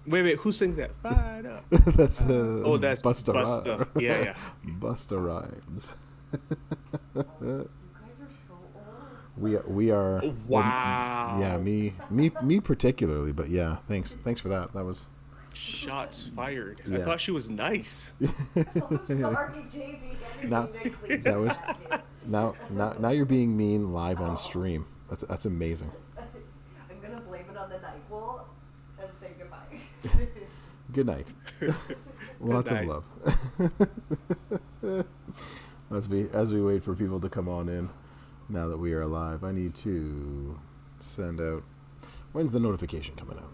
Wait, who sings that? Fired up. that's Oh, that's that's Busta Busta. Yeah, yeah. Busta Rhymes. Oh, you guys are so old. We are well, yeah, Wow. me particularly, but yeah, thanks for that. That was Shots fired. I yeah. thought she was nice. I'm sorry, JV. I didn't Now mean to clean that you was that, kid. now you're being mean live on Oh. stream. That's amazing. I'm gonna blame it on the night wall and say goodbye. Good night. Good Lots of night. love. As we wait for people to come on in, now that we are live, I need to send out. When's the notification coming out?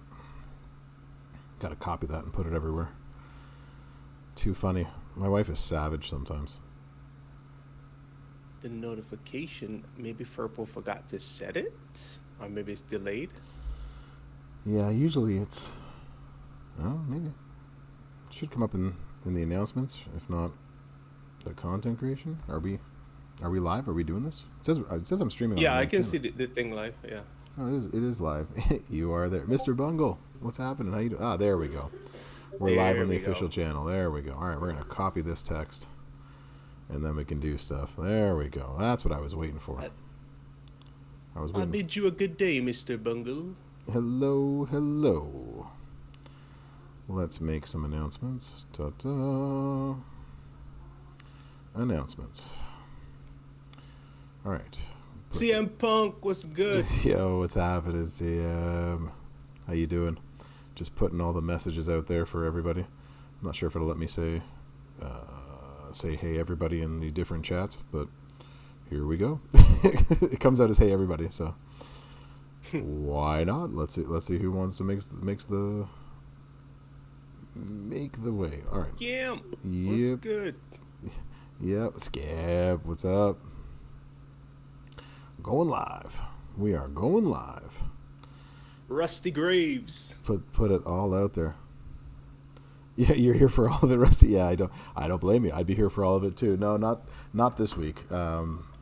Got to copy that and put it everywhere. Too funny. My wife is savage sometimes. The notification, maybe Furple forgot to set it, or maybe it's delayed. Yeah, usually it's. Oh, maybe. It should come up in the announcements. If not, the content creation. Are we live? Are we doing this? It says I'm streaming on Yeah, my I own can channel. see the thing live. Yeah. Oh, it is live. You are there, Mr. Bungle. What's happening? How you doing? Ah, there we go. We're live There on the we go. official channel. There we go. All right, we're gonna copy this text, and then we can do stuff. There we go. That's what I was waiting for. I, I was I waiting. bid you a good day, Mr. Bungle. Hello, hello. Let's make some announcements. Ta-ta. Announcements. All right. CM Punk, what's good? Yo, what's happening, CM? How you doing? Just putting all the messages out there for everybody. I'm not sure if it'll let me say hey everybody in the different chats, but here we go. It comes out as hey everybody, so why not? Let's see who wants to make the way. All right. Gimp, what's Yep. good? Yep. Skip. What's up? Going live. We are going live. Rusty Graves. Put it all out there. Yeah, you're here for all of it, Rusty. Yeah, I don't blame you. I'd be here for all of it too. No, not this week.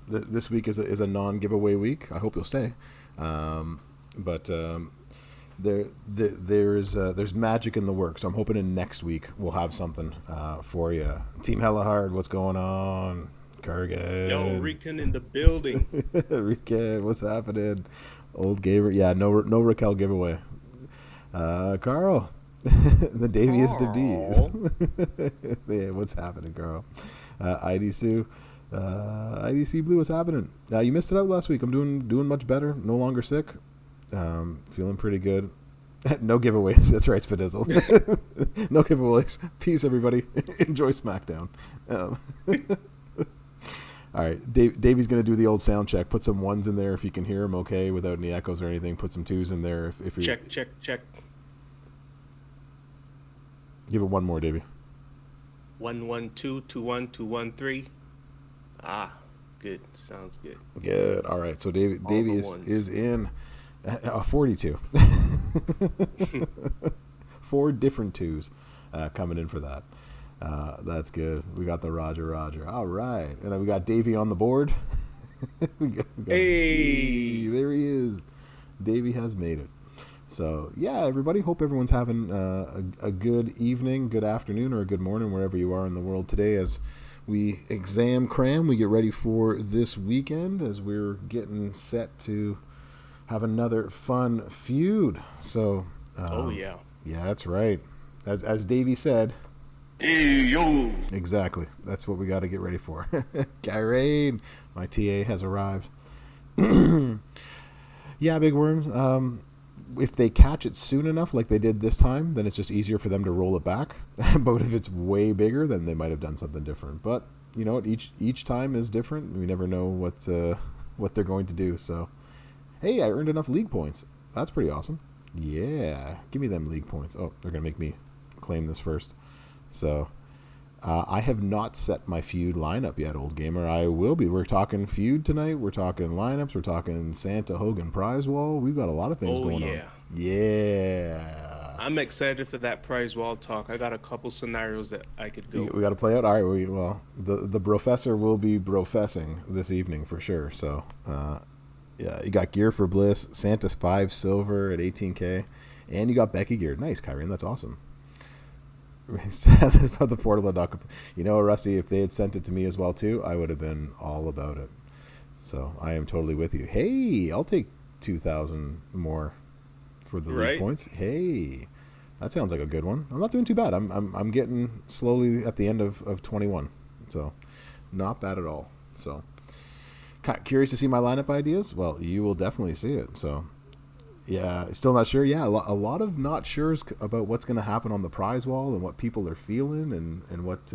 This week is a non-giveaway week. I hope you'll stay. But there's magic in the works. So I'm hoping in next week we'll have something for you. Team Hella Hard, what's going on? Kurgan. Yo, Rican in the building. Raquel, what's happening? Old gamer. Yeah, no Raquel giveaway. Carl. The Daviest of D's. Yeah, what's happening, Carl? ID Sue. IDC Blue, what's happening? You missed it out last week. I'm doing much better. No longer sick. Feeling pretty good. No giveaways. That's right, Spinizzle. No giveaways. Peace, everybody. Enjoy SmackDown. All right, Davey's going to do the old sound check. Put some ones in there if you can hear him okay without any echoes or anything. Put some twos in there if you Check. Give it one more, Davey. 112 21213. Ah, good. Sounds good. Good. All right, so Davey All the is ones. in 42. 4 different twos coming in for that. That's good. We got the Roger. All right, and then we got Davey on the board. we got Hey. there he is. Davey has made it. So yeah, everybody. Hope everyone's having a good evening, good afternoon, or a good morning wherever you are in the world today. As we exam cram, we get ready for this weekend as we're getting set to have another fun feud. So Oh, yeah. yeah, that's right. As Davey said. Hey, yo. Exactly. That's what we got to get ready for. Kyrain, my TA has arrived. Yeah, Big Worms. If they catch it soon enough, like they did this time, then it's just easier for them to roll it back. But if it's way bigger, then they might have done something different. But you know what? Each time is different. We never know what they're going to do. So, hey, I earned enough league points. That's pretty awesome. Yeah, give me them league points. Oh, they're gonna make me claim this first. So, I have not set my feud lineup yet, old gamer. I will be. We're talking feud tonight. We're talking lineups. We're talking Santa Hogan Prizewall. We've got a lot of things going on. Yeah. I'm excited for that prize wall talk. I got a couple scenarios that I could go. We got to play out. All right. Well, the professor will be professing this evening for sure. So, yeah, you got Gear for Bliss, Santa's 5 silver at 18K, And you got Becky geared. Nice, Kyrian. That's awesome. About the portal and doc. You know, Rusty, if they had sent it to me as well too, I would have been all about it. So I am totally with you. Hey, I'll take 2,000 more for the league points. Hey, that sounds like a good one. I'm not doing too bad. I'm getting slowly at the end of 21, so not bad at all. So curious to see my lineup ideas. Well, you will definitely see it. So. Yeah, still not sure. Yeah, a lot of not sures about what's going to happen on the prize wall and what people are feeling and what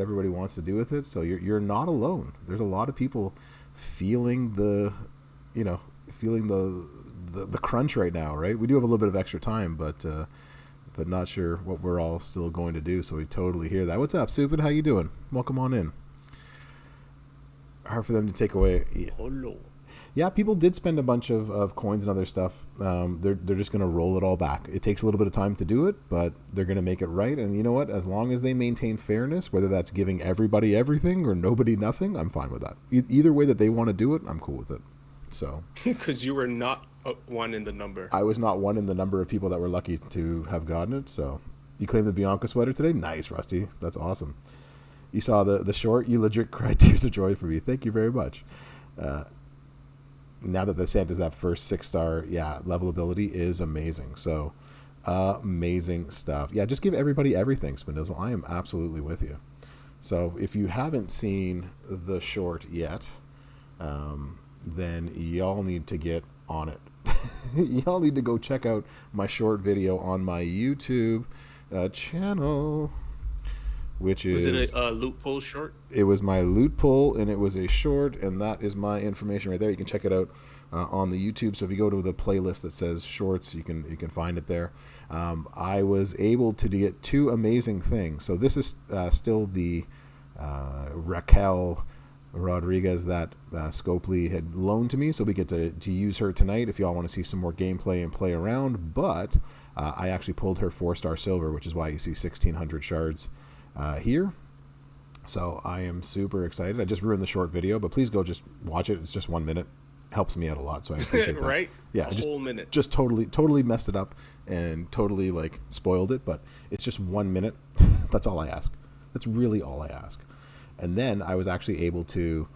everybody wants to do with it. So you're not alone. There's a lot of people feeling the crunch right now, right? We do have a little bit of extra time, but not sure what we're all still going to do. So we totally hear that. What's up, Supin? How you doing? Welcome on in. Hard for them to take away. Hello. Yeah, people did spend a bunch of coins and other stuff. They're just going to roll it all back. It takes a little bit of time to do it, but they're going to make it right. And you know what? As long as they maintain fairness, whether that's giving everybody everything or nobody nothing, I'm fine with that. Either way that they want to do it, I'm cool with it. So, because you were not one in the number. I was not one in the number of people that were lucky to have gotten it. So, you claimed the Bianca sweater today? Nice, Rusty. That's awesome. You saw the short. You legit cried tears of joy for me. Thank you very much. Now that the Santa's that first 6-star, level ability is amazing. So, amazing stuff. Yeah, just give everybody everything, Spindizzle. I am absolutely with you. So, if you haven't seen the short yet, then y'all need to get on it. Y'all need to go check out my short video on my YouTube channel. Was it a loot pull short? It was my loot pull, and it was a short, and that is my information right there. You can check it out on the YouTube. So if you go to the playlist that says shorts, you can find it there. I was able to get two amazing things. So this is still the Raquel Rodriguez that Scopely had loaned to me, so we get to use her tonight if y'all want to see some more gameplay and play around. But I actually pulled her 4-star silver, which is why you see 1,600 shards here. So I am super excited. I just ruined the short video, but please go just watch it. It's just 1 minute. Helps me out a lot, so I appreciate that. Right? Yeah, a whole minute. Just totally messed it up and totally like spoiled it, but it's just 1 minute. That's all I ask. That's really all I ask. And then I was actually able to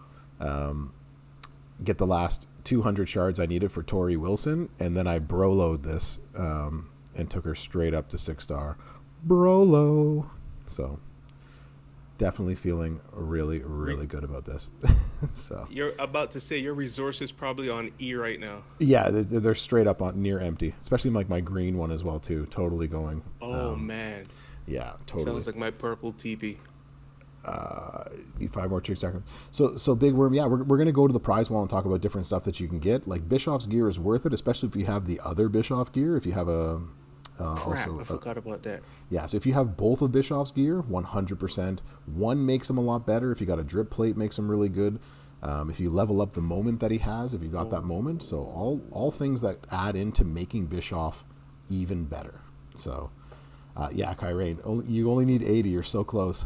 get the last 200 shards I needed for Tori Wilson, and then I broloed this and took her straight up to 6-star. Brolo. So definitely feeling really good about this. So you're about to say your resources probably on E right now. Yeah, they're straight up on near empty, especially like my green one as well too. Totally going. Oh man. Yeah, totally. Sounds like my purple TP. Need 5 more trick seconds. So Big Worm, yeah, we're gonna go to the prize wall and talk about different stuff that you can get. Like Bischoff's gear is worth it, especially if you have the other Bischoff gear. If you have a Crap, I forgot about that. Yeah, so if you have both of Bischoff's gear, 100%. One makes him a lot better. If you got a drip plate, makes him really good. If you level up the moment that he has, if you got that moment. So all things that add into making Bischoff even better. So, yeah, Kyrain, you only need 80. You're so close.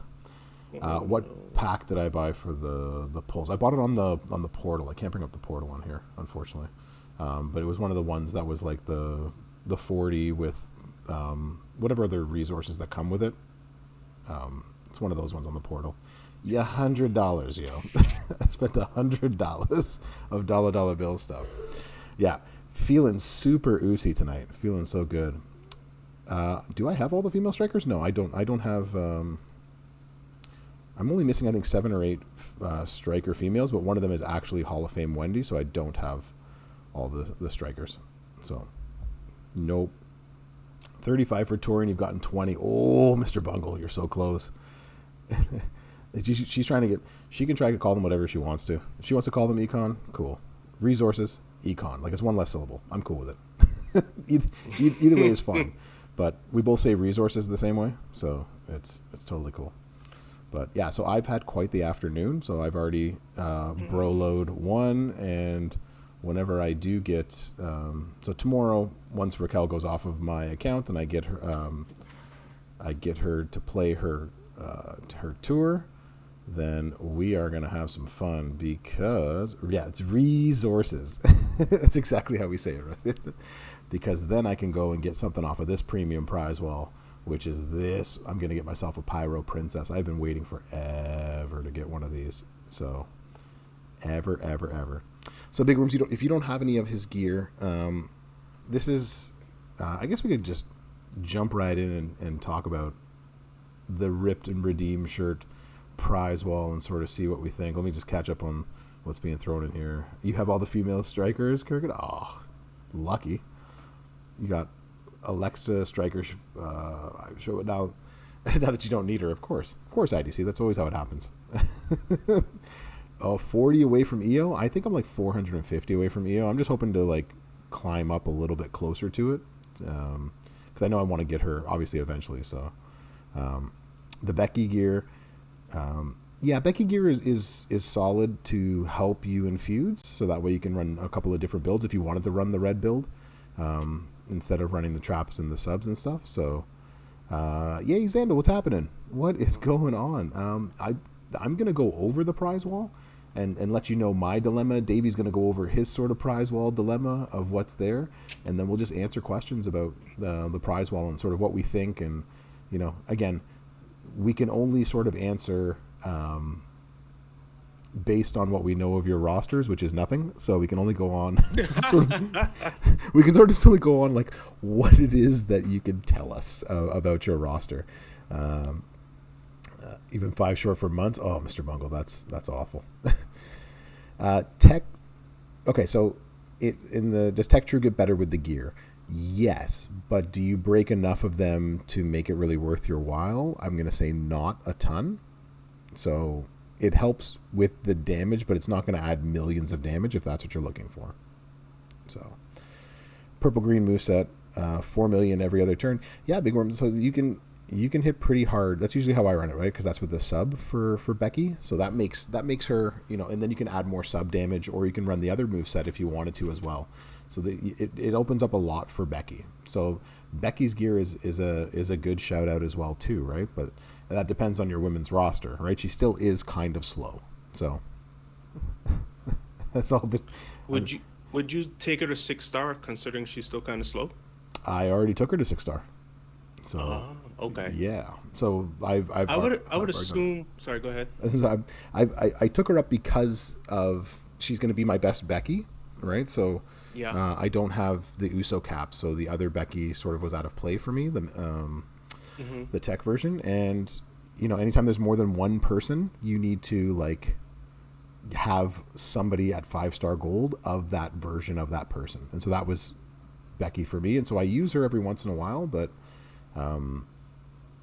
What pack did I buy for the pulls? I bought it on the portal. I can't bring up the portal on here, unfortunately. But it was one of the ones that was like the 40 with whatever other resources that come with it. It's one of those ones on the portal. Yeah, $100, yo. I spent $100 of dollar bill stuff. Yeah, feeling super oozy tonight. Feeling so good. Do I have all the female strikers? No, I don't. I don't have. I'm only missing, I think, 7 or 8 striker females, but one of them is actually Hall of Fame Wendy, so I don't have all the strikers. So, nope. 35 for Tori, and you've gotten 20. Oh, Mr. Bungle, you're so close. She's trying to get. She can try to call them whatever she wants to. If she wants to call them econ, cool. Resources, econ. Like it's one less syllable. I'm cool with it. Either way is fine. But we both say resources the same way, so it's totally cool. But yeah, so I've had quite the afternoon. So I've already broloed 1, and whenever I do get, so tomorrow, once Raquel goes off of my account and I get her to play her tour, then we are gonna have some fun because it's resources. That's exactly how we say it, right? because then I can go and get something off of this premium Prizewall, which is this. I'm going to get myself a Pyro Princess. I've been waiting forever to get one of these. So, ever. So, Big Rooms, if you don't have any of his gear, this is, I guess we could just jump right in and talk about the ripped and redeemed shirt Prizewall and sort of see what we think. Let me just catch up on what's being thrown in here. You have all the female strikers, Kirkwood? Oh, lucky. You got Alexa Striker. I show it now. Now that you don't need her, of course, IDC. That's always how it happens. 40 away from EO. I think I'm like 450 away from EO. I'm just hoping to like climb up a little bit closer to it, because I know I want to get her obviously eventually. So the Becky gear, Becky gear is solid to help you in feuds. So that way you can run a couple of different builds if you wanted to run the red build. Instead of running the traps and the subs and stuff. So, yay, Xander, what's happening? What is going on? I'm going to go over the Prizewall and let you know my dilemma. Davey's going to go over his sort of Prizewall dilemma of what's there. And then we'll just answer questions about the Prizewall and sort of what we think. And, again, we can only sort of answer based on what we know of your rosters, which is nothing. So we can only go on. We can sort of still go on like what it is that you can tell us about your roster. Even 5 short for months. Oh, Mr. Bungle, that's awful. Tech. Okay, so does Tech True get better with the gear? Yes, but do you break enough of them to make it really worth your while? I'm going to say not a ton. So it helps with the damage, but it's not going to add millions of damage if that's what you're looking for. So, purple-green moveset, 4 million every other turn. Yeah, Big Worm. So you can hit pretty hard. That's usually how I run it, right? Because that's with the sub for Becky. So that makes her, and then you can add more sub damage, or you can run the other moveset if you wanted to as well. So it opens up a lot for Becky. So Becky's gear is a good shout out as well too, right? But that depends on your women's roster, right? She still is kind of slow. So that's all. Would you take her to 6-star considering she's still kind of slow? I already took her to 6-star. So okay. Yeah. So I would assume. Sorry, go ahead. I took her up because of she's going to be my best Becky, right? So yeah. I don't have the USO cap, so the other Becky sort of was out of play for me. The tech version, and anytime there's more than one person, you need to like have somebody at 5-star gold of that version of that person, and so that was Becky for me, and so I use her every once in a while, but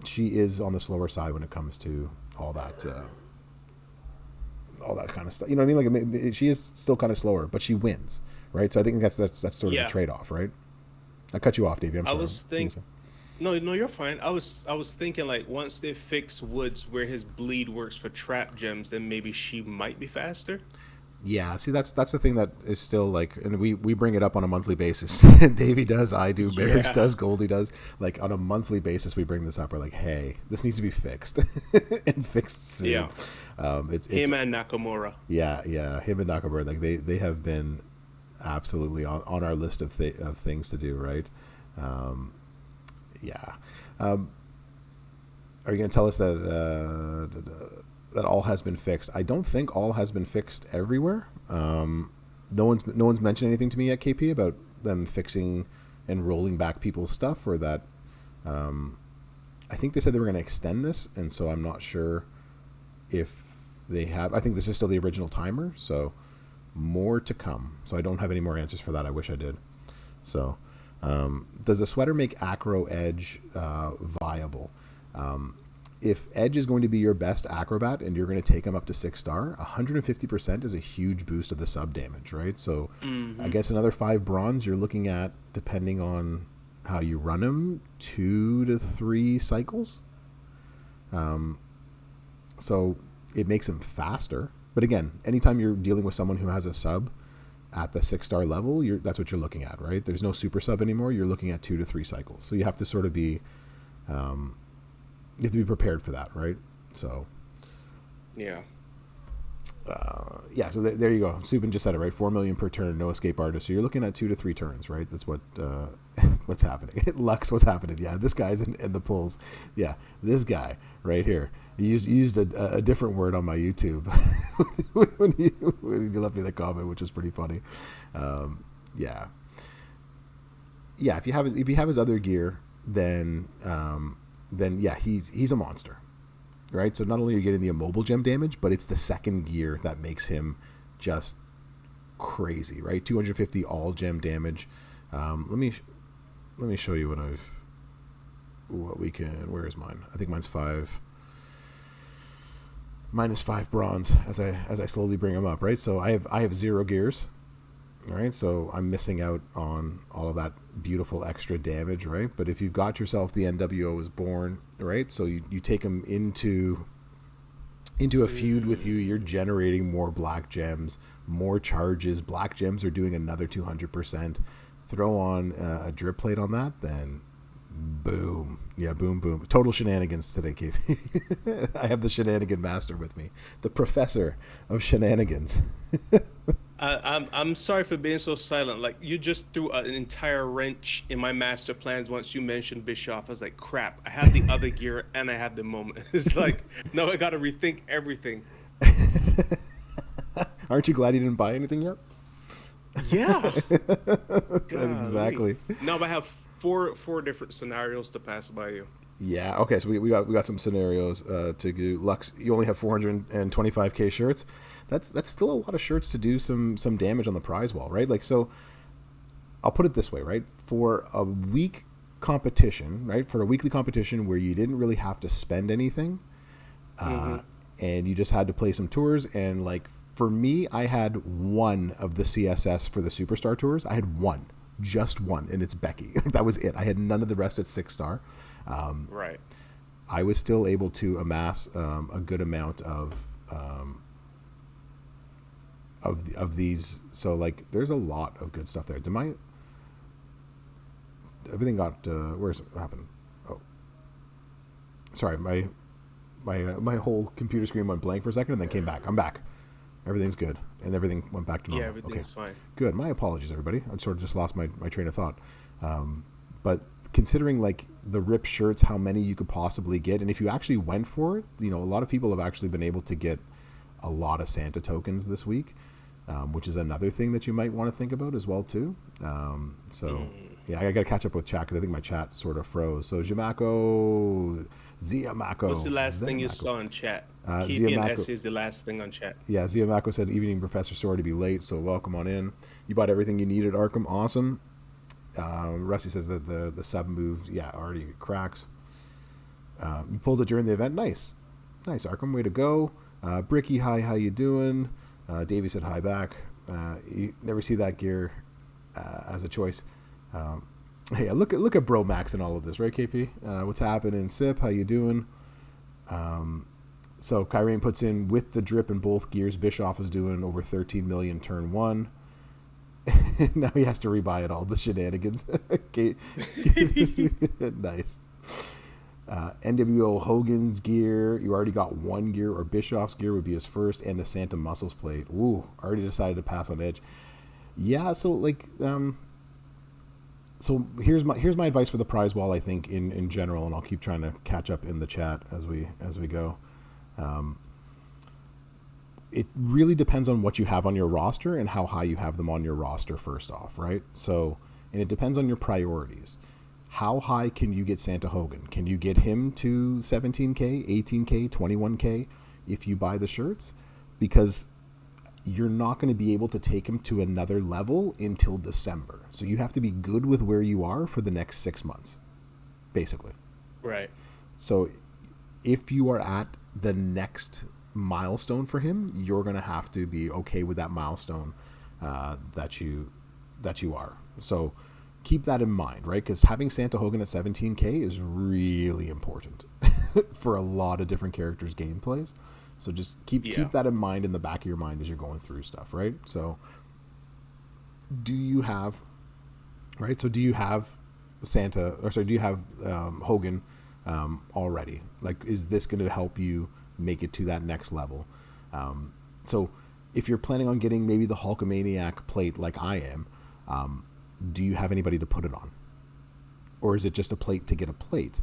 she is on the slower side when it comes to all that kind of stuff. You know what I mean? Like she is still kind of slower, but she wins, right? So I think that's sort of a trade-off, right? I cut you off, Davey. I'm sorry. I was thinking. No, you're fine. I was thinking like once they fix Woods where his bleed works for trap gems, then maybe she might be faster. Yeah, see that's the thing that is still like, and we bring it up on a monthly basis. Davey does, I do, Barracks does, Goldie does. Like on a monthly basis, we bring this up. We're like, hey, this needs to be fixed and fixed soon. Yeah, it's him and Nakamura. Yeah, him and Nakamura. Like they have been absolutely on our list of things to do, right? Yeah. Are you going to tell us that all has been fixed? I don't think all has been fixed everywhere. No one's mentioned anything to me yet, KP, about them fixing and rolling back people's stuff, or that. I think they said they were going to extend this, and so I'm not sure if they have. I think this is still the original timer, so more to come. So I don't have any more answers for that. I wish I did. So. Does the sweater make acro edge viable? If edge is going to be your best acrobat and you're going to take him up to 6-star, 150% is a huge boost of the sub damage, right? So I guess another 5 bronze, you're looking at, depending on how you run him, 2 to 3 cycles. So it makes him faster. But again, anytime you're dealing with someone who has a sub at the 6-star level, that's what you're looking at, right? There's no super sub anymore. You're looking at 2 to 3 cycles. So you have to sort of be, you have to be prepared for that, right? So, yeah. Yeah, so there you go. Subin just said it right. 4 million per turn, no escape artist. So you're looking at 2 to 3 turns, right? That's what what's happening. Lux, what's happening? Yeah, this guy's in the pulls. Yeah, this guy right here. You used a different word on my YouTube when you left me the comment, which was pretty funny. Yeah. If you have his other gear, then yeah, he's a monster. Right, so not only are you getting the immobile gem damage, but it's the second gear that makes him just crazy, right? 250 all gem damage. Let me show you what we can. Where is mine? I think mine's 5. Mine is 5 bronze as I slowly bring them up, right? So I have 0 gears. All right, so I'm missing out on all of that beautiful extra damage, right? But if you've got yourself the NWO is born, right? So you take them into a feud with you. You're generating more black gems, more charges. Black gems are doing another 200%. Throw on a drip plate on that, then boom. Yeah, boom, boom. Total shenanigans today, KP. I have the shenanigan master with me, the professor of shenanigans. I'm sorry for being so silent. Like, you just threw an entire wrench in my master plans once you mentioned Bischoff. I was like, crap, I have the other gear and I have the moment. It's like, no, I got to rethink everything. Aren't you glad you didn't buy anything yet? Yeah. Exactly. No, but I have four different scenarios to pass by you. Yeah. Okay. So we got some scenarios to do. Lux, you only have 425k shirts. That's still a lot of shirts to do some damage on the prize wall, right? Like, so I'll put it this way, right? For a week competition, right? For a weekly competition where you didn't really have to spend anything, and you just had to play some tours, and like for me, I had one of the CSS for the Superstar tours. I had one, just one, and it's Becky. That was it. I had none of the rest at 6-star. Right. I was still able to amass a good amount of these. So like, there's a lot of good stuff there. Everything got what happened? Oh, sorry, my whole computer screen went blank for a second and then came back. I'm back. Everything's good, and everything went back to normal. Yeah, everything's fine. Good. My apologies, everybody. I sort of just lost my train of thought. But considering like the rip shirts, how many you could possibly get, and if you actually went for it, a lot of people have actually been able to get a lot of Santa tokens this week, which is another thing that you might want to think about as well too. Yeah, I got to catch up with chat because I think my chat sort of froze. So Ziamako. What's the last thing you saw in chat? Keepy and Essie is the last thing on chat. Yeah, Ziamako said, evening, Professor. Sorry to be late, so welcome on in. You bought everything you needed, Arkham. Awesome. Rusty says that the sub move, already cracks. You pulled it during the event. Nice, Arkham. Way to go. Bricky, hi, how you doing? Davey said hi back. You never see that gear as a choice. Hey, look at Bro Max and all of this, right, KP? What's happening? Sip, how you doing? So Kyrene puts in with the drip in both gears. Bischoff is doing over 13 million turn 1. Now he has to rebuy it all. The shenanigans. Nice. NWO Hogan's gear. You already got one gear, or Bischoff's gear would be his first, and the Santa Muscles plate. Ooh, already decided to pass on Edge. Yeah, so like, so here's my advice for the prize wall. I think in general, and I'll keep trying to catch up in the chat as we go. It really depends on what you have on your roster and how high you have them on your roster first off, right? So, and it depends on your priorities. How high can you get Santa Hogan? Can you get him to 17K, 18K, 21K if you buy the shirts? Because you're not going to be able to take him to another level until December. So you have to be good with where you are for the next 6 months, basically. Right. So if you are at the next milestone for him, you're going to have to be okay with that milestone that you are. So keep that in mind, right? Because having Santa Hogan at 17K is really important for a lot of different characters' gameplays. So just keep that in mind in the back of your mind as you're going through stuff, right? So do you have Santa, or sorry, do you have Hogan already? Like, is this going to help you make it to that next level? So if you're planning on getting maybe the Hulkamaniac plate like I am, do you have anybody to put it on? Or is it just a plate to get a plate,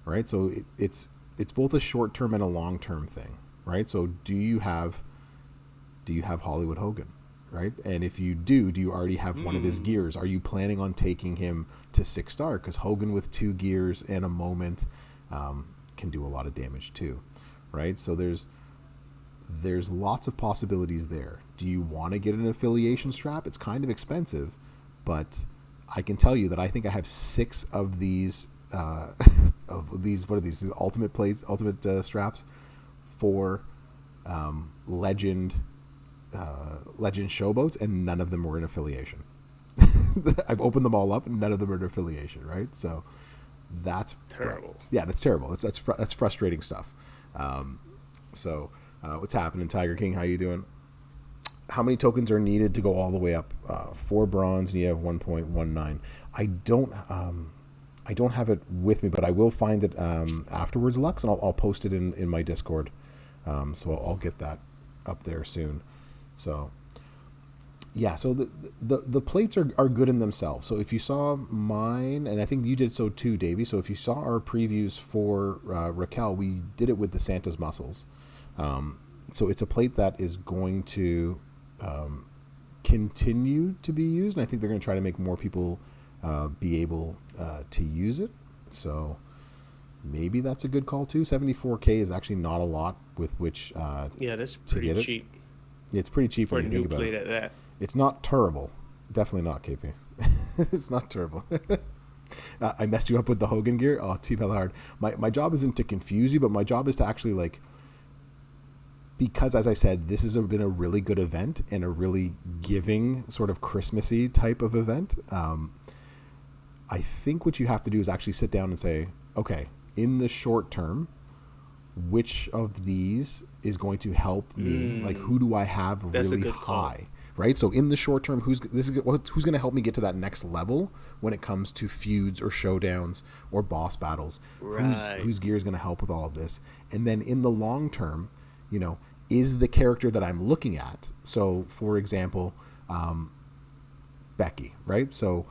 right? So it's both a short-term and a long-term thing, right? So do you have Hollywood Hogan, right? And if you do you already have one of his gears? Are you planning on taking him to 6-star? Because Hogan with 2 gears and a moment can do a lot of damage too, right? So there's lots of possibilities there. Do you want to get an affiliation strap? It's kind of expensive, but I can tell you that I think I have 6 of these what are these? These ultimate plates, ultimate straps for legend showboats, and none of them were in affiliation. I've opened them all up, and none of them are in affiliation, right? So that's terrible. Yeah, that's terrible. That's frustrating stuff. So what's happening, Tiger King? How you doing? How many tokens are needed to go all the way up? 4 bronze, and you have 1.19. I don't have it with me, but I will find it afterwards, Lux, and I'll post it in my Discord. So I'll get that up there soon. So yeah, so the plates are good in themselves. So if you saw mine, and I think you did so too, Davey. So if you saw our previews for Raquel, we did it with the Santa's muscles. So it's a plate that is going to continue to be used, and I think they're going to try to make more people be able to use it. So maybe that's a good call too. 74K is actually not a lot with which that's pretty cheap. It's pretty cheap for when a you new think about plate it. at that. It's not terrible. Definitely not, KP. It's not terrible. I messed you up with the Hogan gear. Oh, too hard. My job isn't to confuse you, but my job is to actually because, as I said, this has been a really good event and a really giving sort of Christmassy type of event. I think what you have to do is actually sit down and say, okay, in the short term, which of these is going to help me? Like, who do I have really high? Right? So in the short term, who's going to help me get to that next level when it comes to feuds or showdowns or boss battles? Right. Whose gear is going to help with all of this? And then in the long term, is the character that I'm looking at. So, for example, Becky, right? So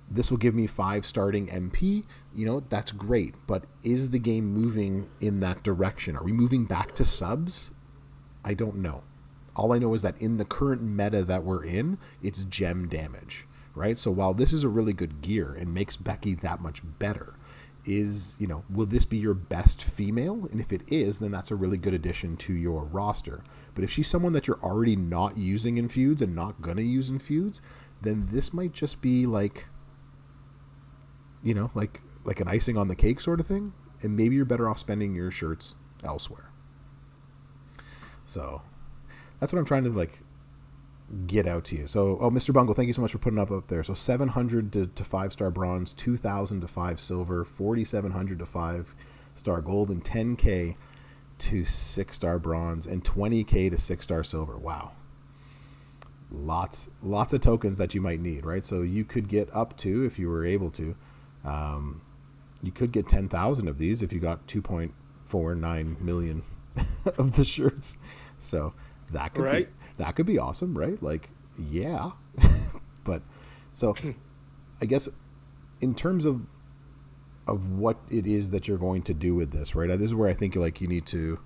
this will give me 5 starting MP. That's great. But is the game moving in that direction? Are we moving back to subs? I don't know. All I know is that in the current meta that we're in, it's gem damage, right? So while this is a really good gear and makes Becky that much better, will this be your best female? And if it is, then that's a really good addition to your roster. But if she's someone that you're already not using in feuds and not going to use in feuds, then this might just be like an icing on the cake sort of thing. And maybe you're better off spending your shirts elsewhere. So that's what I'm trying to get out to you. So, Mr. Bungle, thank you so much for putting up there. So 700 to 5-star bronze, 2,000 to 5 silver, 4,700 to 5-star gold, and 10K to 6-star bronze, and 20K to 6-star silver. Wow. Lots of tokens that you might need, right? So you could get up to, if you were able to, you could get 10,000 of these if you got 2.49 million of the shirts. So that could be awesome, right? Yeah. But so I guess in terms of what it is that you're going to do with this, right? This is where I think you need to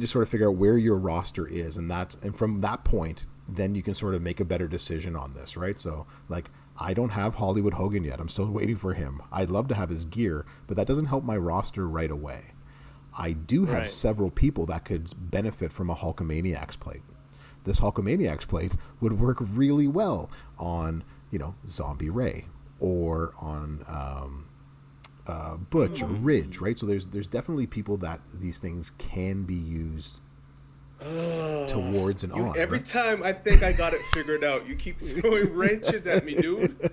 sort of figure out where your roster is, and from that point, then you can sort of make a better decision on this, right? So I don't have Hollywood Hogan yet. I'm still waiting for him. I'd love to have his gear, but that doesn't help my roster right away. I do have several people that could benefit from a Hulkamaniacs plate. This Hulkamaniacs plate would work really well on, Zombie Ray or on Butch or Ridge, right? So there's definitely people that these things can be used towards and on. Every right? time I think I got it figured out, you keep throwing wrenches at me, dude.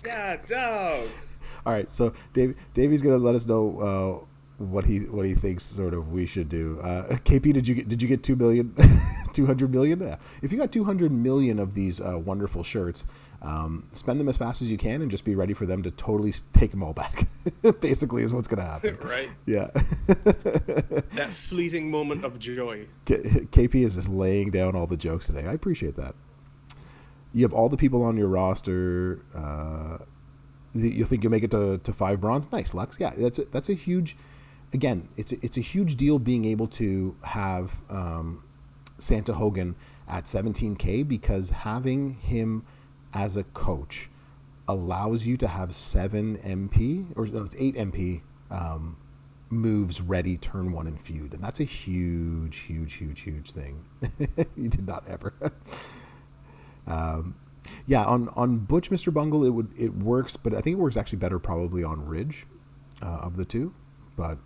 God, dog. All right, so Davey's gonna let us know what he thinks sort of we should do. KP, did you get 2 million, 200 million? Yeah. If you got 200 million of these wonderful shirts, Spend them as fast as you can and just be ready for them to totally take them all back. Basically is what's going to happen. Right? Yeah. That fleeting moment of joy. KP is just laying down all the jokes today. I appreciate that. You have all the people on your roster. You think you'll make it to 5 bronze? Nice, Lux. Yeah, that's a huge. Again, it's a huge deal being able to have Santa Hogan at 17K, because having him as a coach allows you to have 7 MP, or no, it's 8 MP moves ready turn 1 in Feud, and that's a huge thing. You did not ever. Yeah, on Butch, Mr. Bungle, it works, but I think it works actually better probably on Ridge of the two, but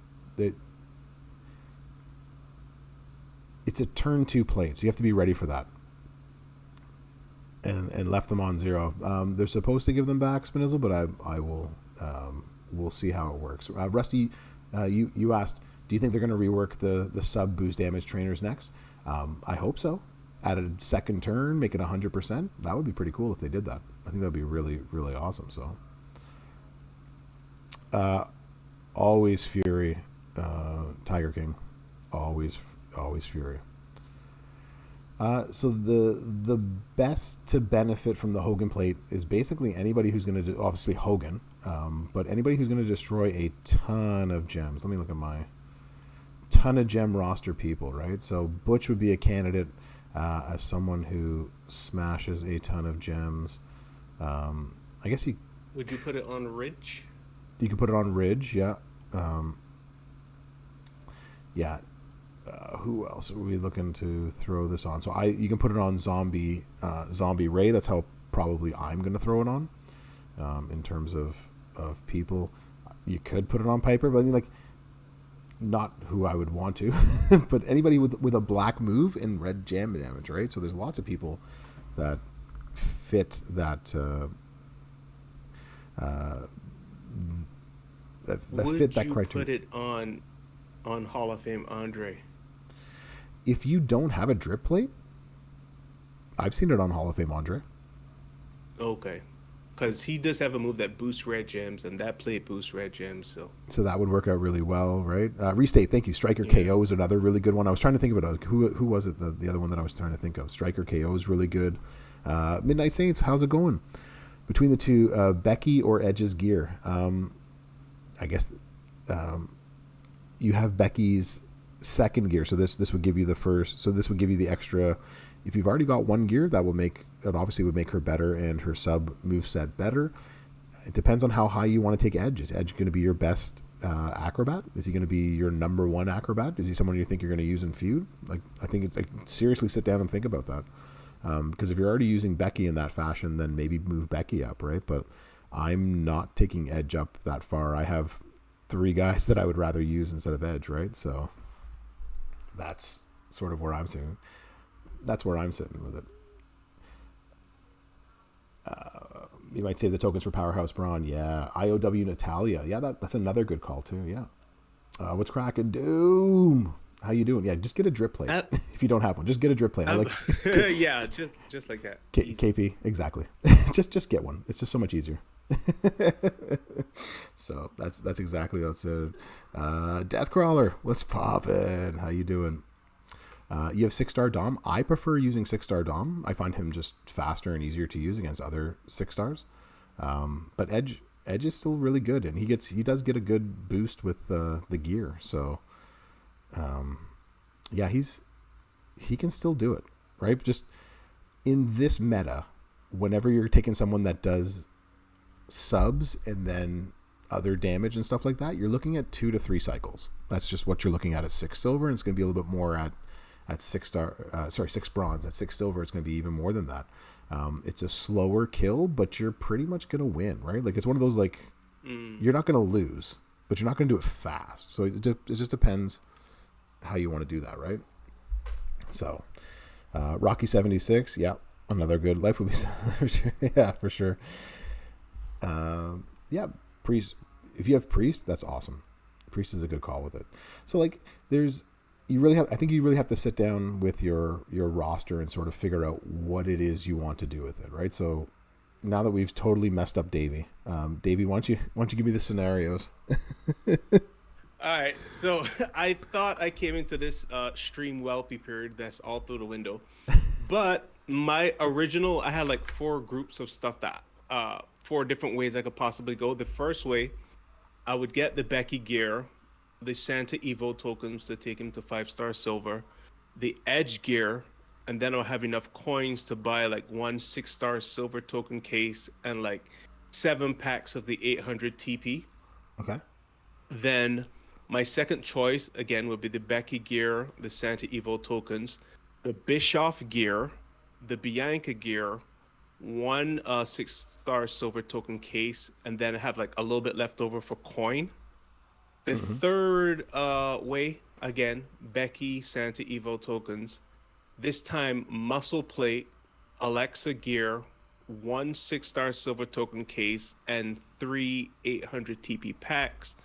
it's a turn 2 plate, so you have to be ready for that. And left them on 0. They're supposed to give them back, Spinizzle, but I will we'll see how it works. Rusty, you asked, do you think they're going to rework the sub boost damage trainers next? I hope so. Add a second turn, make it 100%. That would be pretty cool if they did that. I think that would be really, really awesome. So, always Fury, Tiger King, always Fury. So the best to benefit from the Hogan plate is basically anybody who's going to obviously Hogan, but anybody who's going to destroy a ton of gems. Let me look at my ton of gem roster people, right? So Butch would be a candidate as someone who smashes a ton of gems. I guess Would you put it on Ridge? You could put it on Ridge, yeah. Yeah. Who else are we looking to throw this on? So you can put it on Zombie Ray. That's how probably I'm going to throw it on. In terms of people, you could put it on Piper, but I mean, like, not who I would want to, but anybody with a black move and red jam damage, right? So there's lots of people that fit that fit that criteria. Would you put it on Hall of Fame Andre? If you don't have a drip plate, I've seen it on Hall of Fame Andre. Okay. Because he does have a move that boosts red gems, and that plate boosts red gems. So that would work out really well, right? Restate, thank you. Striker KO is another really good one. I was trying to think of it. Who was it? The other one that I was trying to think of. Striker KO is really good. Midnight Saints, how's it going? Between the two, Becky or Edge's gear? I guess you have Becky's second gear, so this would give you the first. So this would give you the extra. If you've already got one gear, that obviously would make her better and her sub moveset better. It depends on how high you want to take Edge. Is Edge going to be your best acrobat? Is he going to be your number 1 acrobat? Is he someone you think you're going to use in Feud? Like, I think it's like, seriously sit down and think about that. Because if you're already using Becky in that fashion, then maybe move Becky up, right? But I'm not taking Edge up that far. I have 3 guys that I would rather use instead of Edge, right? So that's sort of where I'm sitting. That's where I'm sitting with it. You might save the tokens for Powerhouse Braun. Yeah. IOW Natalia. Yeah, that's another good call too. Yeah. What's cracking? Doom. How you doing? Yeah, just get a drip plate. If you don't have one, just get a drip plate. Yeah, just like that. KP, exactly. just get one. It's just so much easier. So that's exactly what it said. Deathcrawler, what's poppin'? How you doing? You have 6-star Dom. I prefer using 6-star Dom. I find him just faster and easier to use against other 6 stars. But Edge is still really good, and he does get a good boost with the gear. So, yeah, he can still do it, right? Just in this meta, whenever you're taking someone that does subs and then other damage and stuff like that, you're looking at 2 to 3 cycles. That's just what you're looking at 6 silver, and it's going to be a little bit more at 6 bronze. At 6 silver, it's going to be even more than that. It's a slower kill, but you're pretty much going to win, right? Like, it's one of those, like, you're not going to lose, but you're not going to do it fast. So it just depends how you want to do that, right? So, Rocky 76, yeah, another good life would be for sure. Yeah, for sure. Yeah, Priest. If you have Priest, that's awesome. Priest is a good call with it. So, like, I think you really have to sit down with your roster and sort of figure out what it is you want to do with it, right? So now that we've totally messed up Davey, Davey, why don't you give me the scenarios? All right, so I thought I came into this stream wealthy period. That's all through the window, but my original, I had like four groups of stuff that four different ways I could possibly go. The first way, I would get the Becky gear, the Santa Evo tokens to take him to 5-star silver, the Edge gear, and then I'll have enough coins to buy like one 6-star silver token case and like 7 packs of the 800 TP. Okay. Then my second choice again would be the Becky gear, the Santa Evo tokens, the Bischoff gear, the Bianca gear, one 6-star silver token case, and then have like a little bit left over for coin. The third way, again, Becky, Santa Evo tokens. This time, muscle plate, Alexa gear, one 6-star silver token case, and 3 800 TP packs.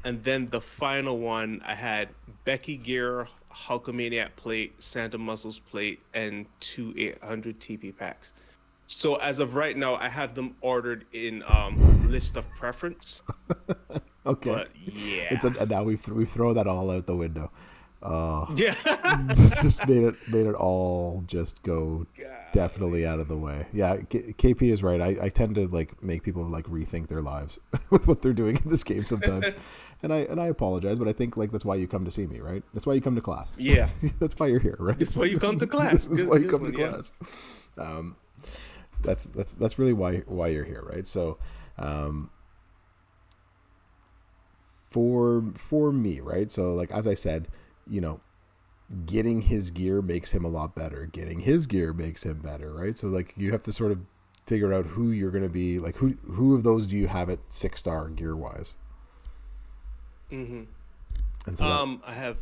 And then the final one, I had Becky gear, Hulkamaniac plate, Santa Muscles plate, and 2 800 TP packs. So as of right now, I have them ordered in list of preference. Okay. But yeah. And now we throw that all out the window. Yeah. just made it all just go definitely out of the way. Yeah, KP is right. I tend to like make people like rethink their lives with what they're doing in this game sometimes. And I apologize, but I think like that's why you come to see me, right? That's why you come to class. Yeah. That's why you're here, right? That's why you come to class. That's why you come to class. That's really why you're here, right? So for me, right? So like as I said, you know, getting his gear makes him a lot better. Getting his gear makes him better, right? So like you have to sort of figure out who you're going to be, like who of those do you have at 6-star gear wise? Mm-hmm. And so I have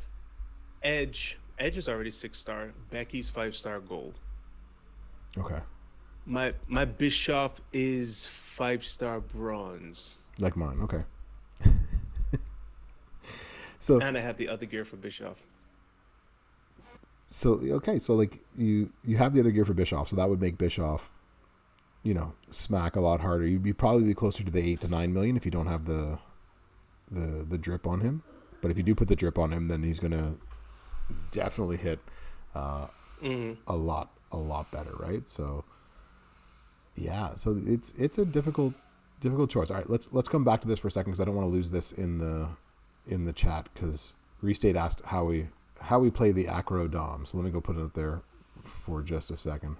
Edge. Edge is already 6-star. Becky's 5-star gold. okay, My Bischoff is 5-star bronze. like mine. Okay. So And I have the other gear for Bischoff. So okay, so like you have the other gear for Bischoff, so that would make Bischoff, you know, smack a lot harder. You'd probably be closer to the 8 to 9 million if you don't have the drip on him. But if you do put the drip on him, then he's gonna definitely hit a lot better, right? So yeah, so it's a difficult choice. All right, let's come back to this for a second because I don't want to lose this in the chat because Restate asked how we play the Acro Dom. So let me go put it up there for just a second.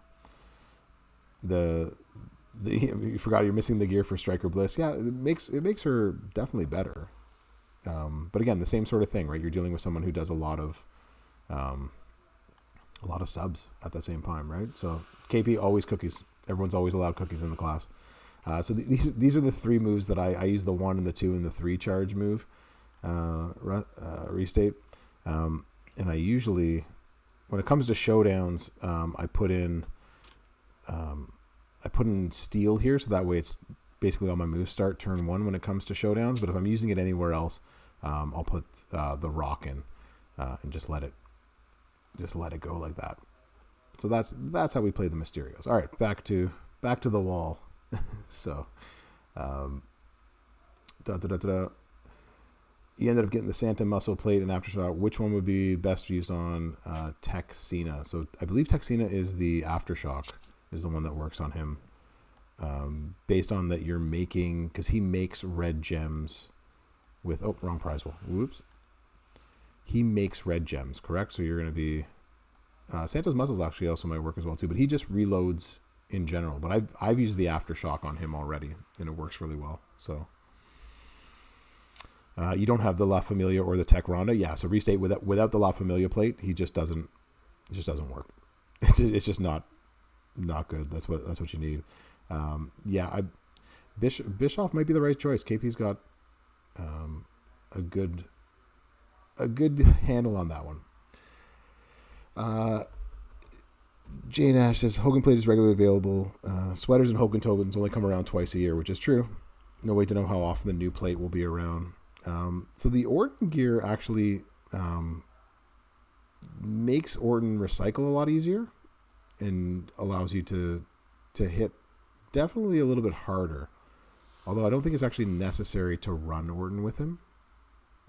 You forgot you're missing the gear for Striker Bliss. Yeah, it makes her definitely better. But again, the same sort of thing, right? You're dealing with someone who does a lot of subs at the same time, right? So KP always cookies. Everyone's always allowed cookies in the class. So these are the three moves that I use: the 1 and the 2 and the 3 charge move. Restate. And I usually, when it comes to showdowns, I put in steel here, so that way it's basically all my moves start turn 1 when it comes to showdowns. But if I'm using it anywhere else, I'll put the rock in and just let it go like that. So that's how we play the Mysterios. All right, back to the wall. So, you ended up getting the Santa Muscle Plate and Aftershock. Which one would be best used on Texina? So I believe Texina is the Aftershock, is the one that works on him. Based on that you're making, because he makes red gems with, wrong Prizewall. Whoops. He makes red gems, correct? So you're going to be, Santa's Muscles actually also might work as well too, but he just reloads in general. But I've used the Aftershock on him already, and it works really well. So. You don't have the La Familia or the Tech Ronda. Yeah, so Restate without the La Familia plate, he just doesn't work. It's just not good. That's what you need. Bischoff might be the right choice. KP's got a good handle on that one. Jane Ash says Hogan plate is regularly available. Sweaters and Hogan tokens only come around twice a year, which is true. No way to know how often the new plate will be around. So the Orton gear actually makes Orton recycle a lot easier and allows you to hit definitely a little bit harder. Although I don't think it's actually necessary to run Orton with him,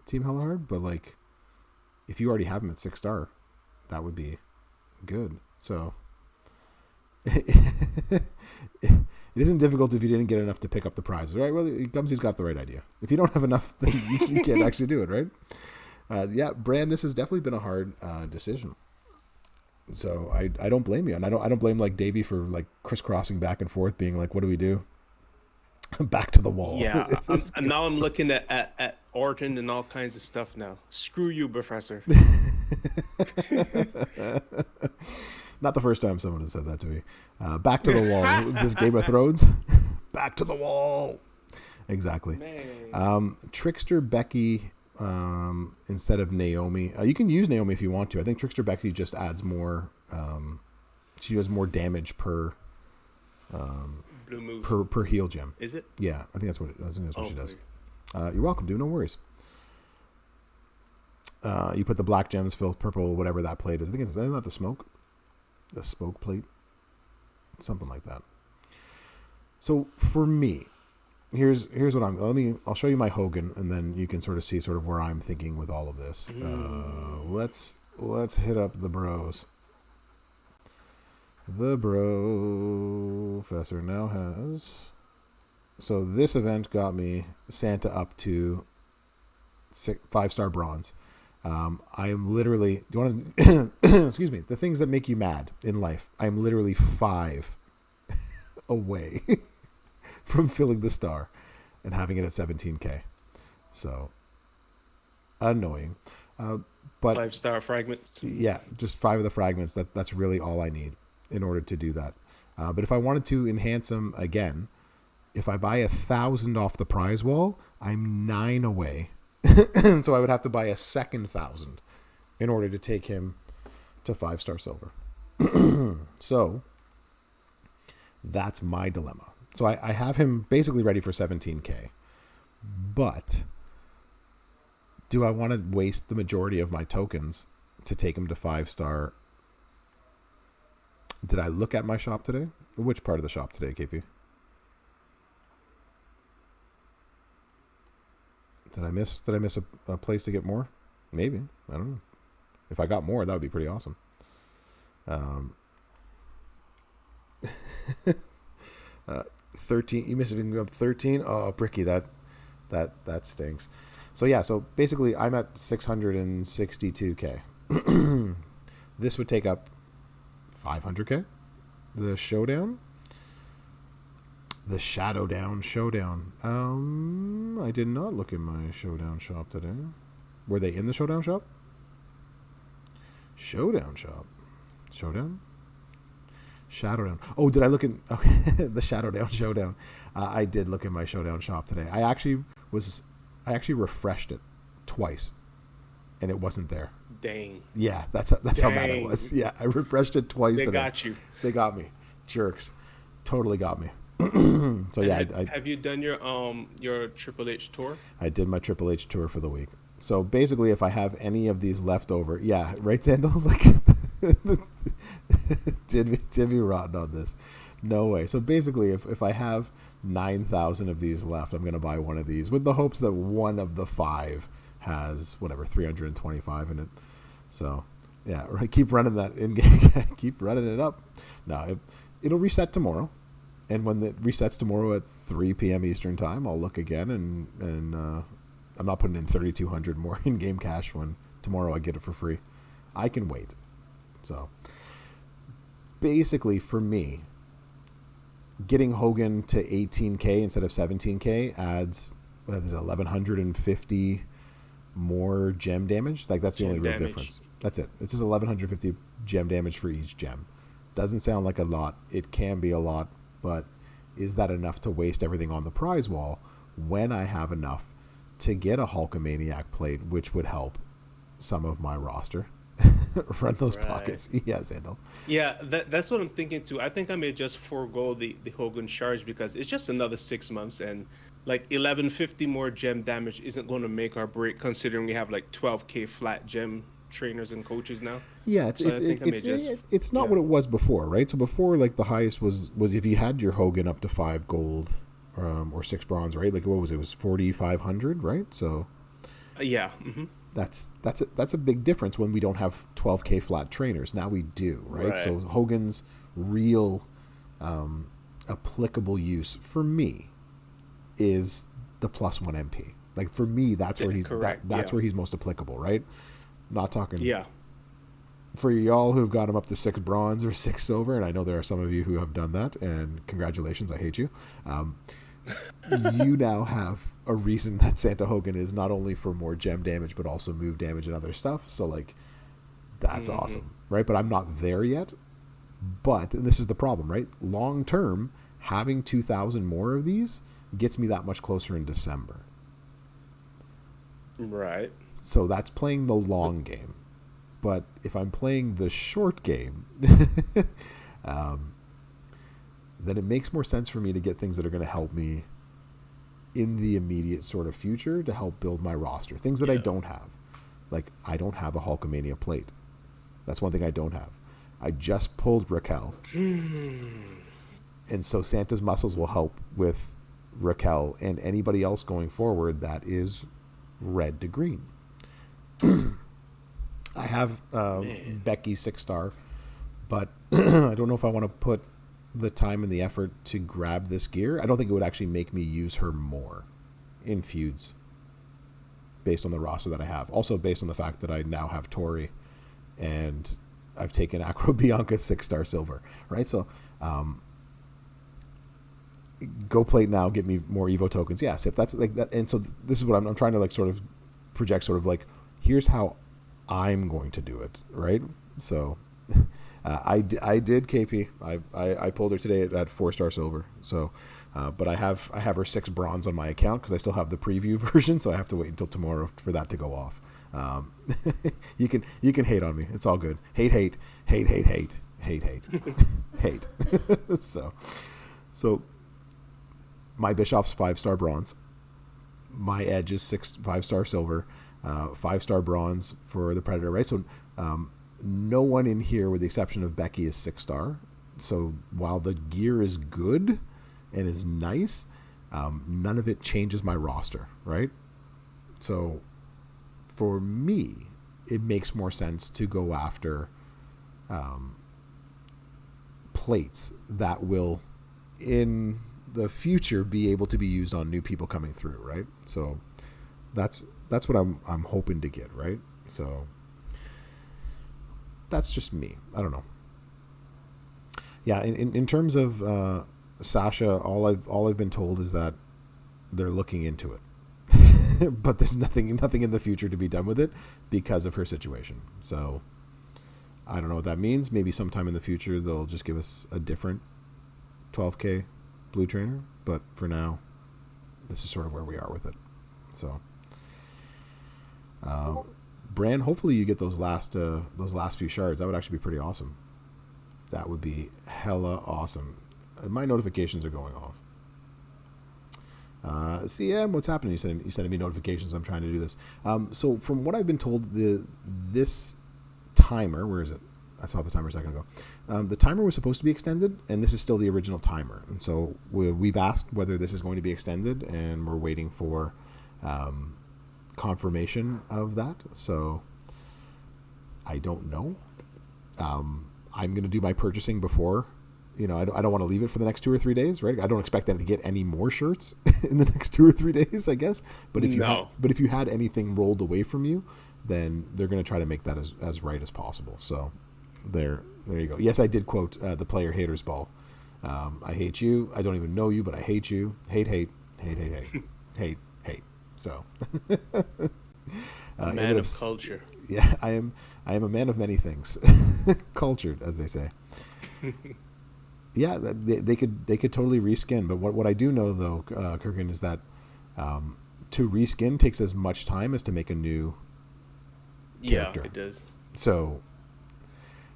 Team Hella Hard. But like, if you already have him at 6-star, that would be good. So it isn't difficult if you didn't get enough to pick up the prizes, right? Well, Gumsy's got the right idea. If you don't have enough, then you can't actually do it, right? Yeah, Brand, this has definitely been a hard decision. So I don't blame you, and I don't blame like Davey for like crisscrossing back and forth, being like, what do we do? Back to the wall. Yeah, and now I'm looking at Orton and all kinds of stuff now. Screw you, Professor. Not the first time someone has said that to me. Back to the wall. Is this Game of Thrones? Back to the wall. Exactly. Trickster Becky instead of Naomi. You can use Naomi if you want to. I think Trickster Becky just adds more. She does more damage per Blue move. per heal gem. Is it? Yeah, I think that's what she does. You're welcome, dude. No worries. You put the black gems, fill purple, whatever that plate is. I think it's not the smoke. The smoke plate. Something like that. So for me, here's what I'll show you my Hogan, and then you can sort of see sort of where I'm thinking with all of this. Let's hit up the bros. The Professor now has. So this event got me Santa up to 5-star bronze. I am literally. Do you want to? Excuse me. The things that make you mad in life. I'm literally 5 away from filling the star and having it at 17K. So annoying. But 5-star fragments. Yeah, just 5 of the fragments. That's really all I need in order to do that. But if I wanted to enhance them again, if I buy 1,000 off the prize wall, I'm 9 away. So I would have to buy a second 1,000 in order to take him to 5-star silver. So that's my dilemma. So I have him basically ready for 17K. But do I want to waste the majority of my tokens to take him to 5-star? Did I look at my shop today? Which part of the shop today, KP? Did I miss a place to get more? Maybe. I don't know. If I got more, that would be pretty awesome. 13. You missed it up 13. Oh, Bricky, that stinks. So yeah. So basically, I'm at 662K. This would take up 500K. The showdown. The Shadowdown Showdown. I did not look in my Showdown shop today. Were they in the Showdown shop? Showdown shop. Showdown? Shadowdown. Oh, did I look in the Shadowdown Showdown? I did look in my Showdown shop today. I actually refreshed it twice, and it wasn't there. Dang. Yeah, that's how bad it was. Yeah, I refreshed it twice. They today. got you. They got me. Jerks. Totally got me. So yeah, have you done your Triple H tour? I did my Triple H tour for the week. So basically, if I have any of these left over, yeah, right, Sandal? Like, did be rotten on this? No way. So basically, if I have 9,000 of these left, I'm gonna buy one of these with the hopes that one of the 5 has whatever 325 in it. So yeah, right, keep running that in game. Keep running it up. No, it'll reset tomorrow. And when it resets tomorrow at 3 p.m. Eastern time, I'll look again, and I'm not putting in 3,200 more in-game cash when tomorrow I get it for free. I can wait. So basically, for me, getting Hogan to 18K instead of 17K adds 1,150 more gem damage. Like, that's the only real difference. That's it. It's just 1,150 gem damage for each gem. Doesn't sound like a lot. It can be a lot. But is that enough to waste everything on the prize wall when I have enough to get a Hulkamaniac plate, which would help some of my roster? Run those pockets. Yeah, Sandal. Yeah, that's what I'm thinking too. I think I may just forego the Hogan charge because it's just another 6 months, and like 1,150 more gem damage isn't going to make or break, considering we have like 12K flat gem trainers and coaches now. Yeah, So I think I may just it's not yeah. what it was before, right? So before, like the highest was if you had your Hogan up to 5 gold, or 6 bronze, right? Like what was it? It was 4,500, right? So Yeah. Hmm. that's a big difference when we don't have 12K flat trainers. Now we do, right? Right. So Hogan's real applicable use for me is the +1 MP. Like for me, that's where Correct. that's Yeah. where he's most applicable, right? Not talking Yeah. for y'all who've got him up to 6 bronze or 6 silver, and I know there are some of you who have done that, and congratulations, I hate you. You now have a reason that Santa Hogan is not only for more gem damage, but also move damage and other stuff. So, like, that's awesome, right? But I'm not there yet. But, and this is the problem, right? Long term, having 2,000 more of these gets me that much closer in December. Right. So that's playing the long game. But if I'm playing the short game, then it makes more sense for me to get things that are going to help me in the immediate sort of future to help build my roster. Things that I don't have. Like, I don't have a Hulkamania plate. That's one thing I don't have. I just pulled Raquel. And so Santa's muscles will help with Raquel and anybody else going forward that is red to green. I have Becky 6-star, but I don't know if I want to put the time and the effort to grab this gear. I don't think it would actually make me use her more in feuds based on the roster that I have. Also based on the fact that I now have Tori and I've taken Acro Bianca 6-star silver, right? So go plate now, get me more Evo tokens. Yes, if that's like that. And so this is what I'm trying to like sort of project sort of like, here's how I'm going to do it, right? So I did KP. I pulled her today at 4-star silver. So, but I have her 6 bronze on my account because I still have the preview version. So I have to wait until tomorrow for that to go off. You can hate on me. It's all good. Hate. So my Bishop's 5-star bronze. My Edge is 5-star silver. 5-star bronze for the Predator, right? So no one in here, with the exception of Becky, is 6-star. So while the gear is good and is nice, none of it changes my roster, right? So for me, it makes more sense to go after plates that will, in the future, be able to be used on new people coming through, right? So that's what I'm hoping to get, right? So that's just me. I don't know. Yeah, in terms of Sasha, all I've been told is that they're looking into it, but there's nothing in the future to be done with it because of her situation. So I don't know what that means. Maybe sometime in the future they'll just give us a different 12K blue trainer, but for now, this is sort of where we are with it. So. Bran, hopefully you get those last few shards. That would actually be pretty awesome. That would be hella awesome. My notifications are going off. CM, what's happening? You sending me notifications. I'm trying to do this. So from what I've been told, this timer, where is it? I saw the timer a second ago. The timer was supposed to be extended, and this is still the original timer. And so we've asked whether this is going to be extended, and we're waiting for confirmation of that. So I don't know. I'm going to do my purchasing before. I don't want to leave it for the next 2 or 3 days, right? I don't expect them to get any more shirts in the next 2 or 3 days, I guess. But if you had anything rolled away from you, then they're going to try to make that as right as possible. So there you go. Yes, I did quote the player haters ball. I hate you. I don't even know you, but I hate you. Hate. So man of culture. Yeah, I am a man of many things. Cultured, as they say. Yeah, they could totally reskin, but what I do know though, Kurgan, is that to reskin takes as much time as to make a new character. Yeah, it does. So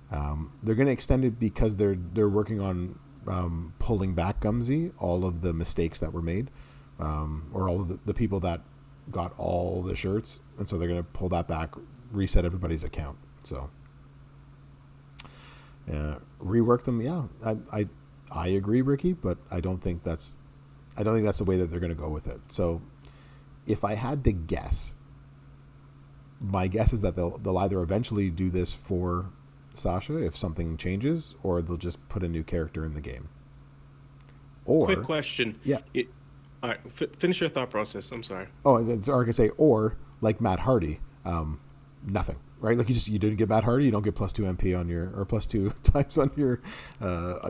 they're going to extend it because they're working on pulling back, Gumsy, all of the mistakes that were made, or all of the people that got all the shirts, and so they're going to pull that back reset everybody's account. So rework them. Yeah, I agree, Ricky, but I don't think that's the way that they're going to go with it. So if I had to guess, my guess is that they'll either eventually do this for Sasha if something changes, or they'll just put a new character in the game. Or quick question. Yeah. All right, finish your thought process. I'm sorry. Oh, it's or I could say, or like Matt Hardy, nothing, right? Like you didn't get Matt Hardy, you don't get +2 MP on your, or +2 times on your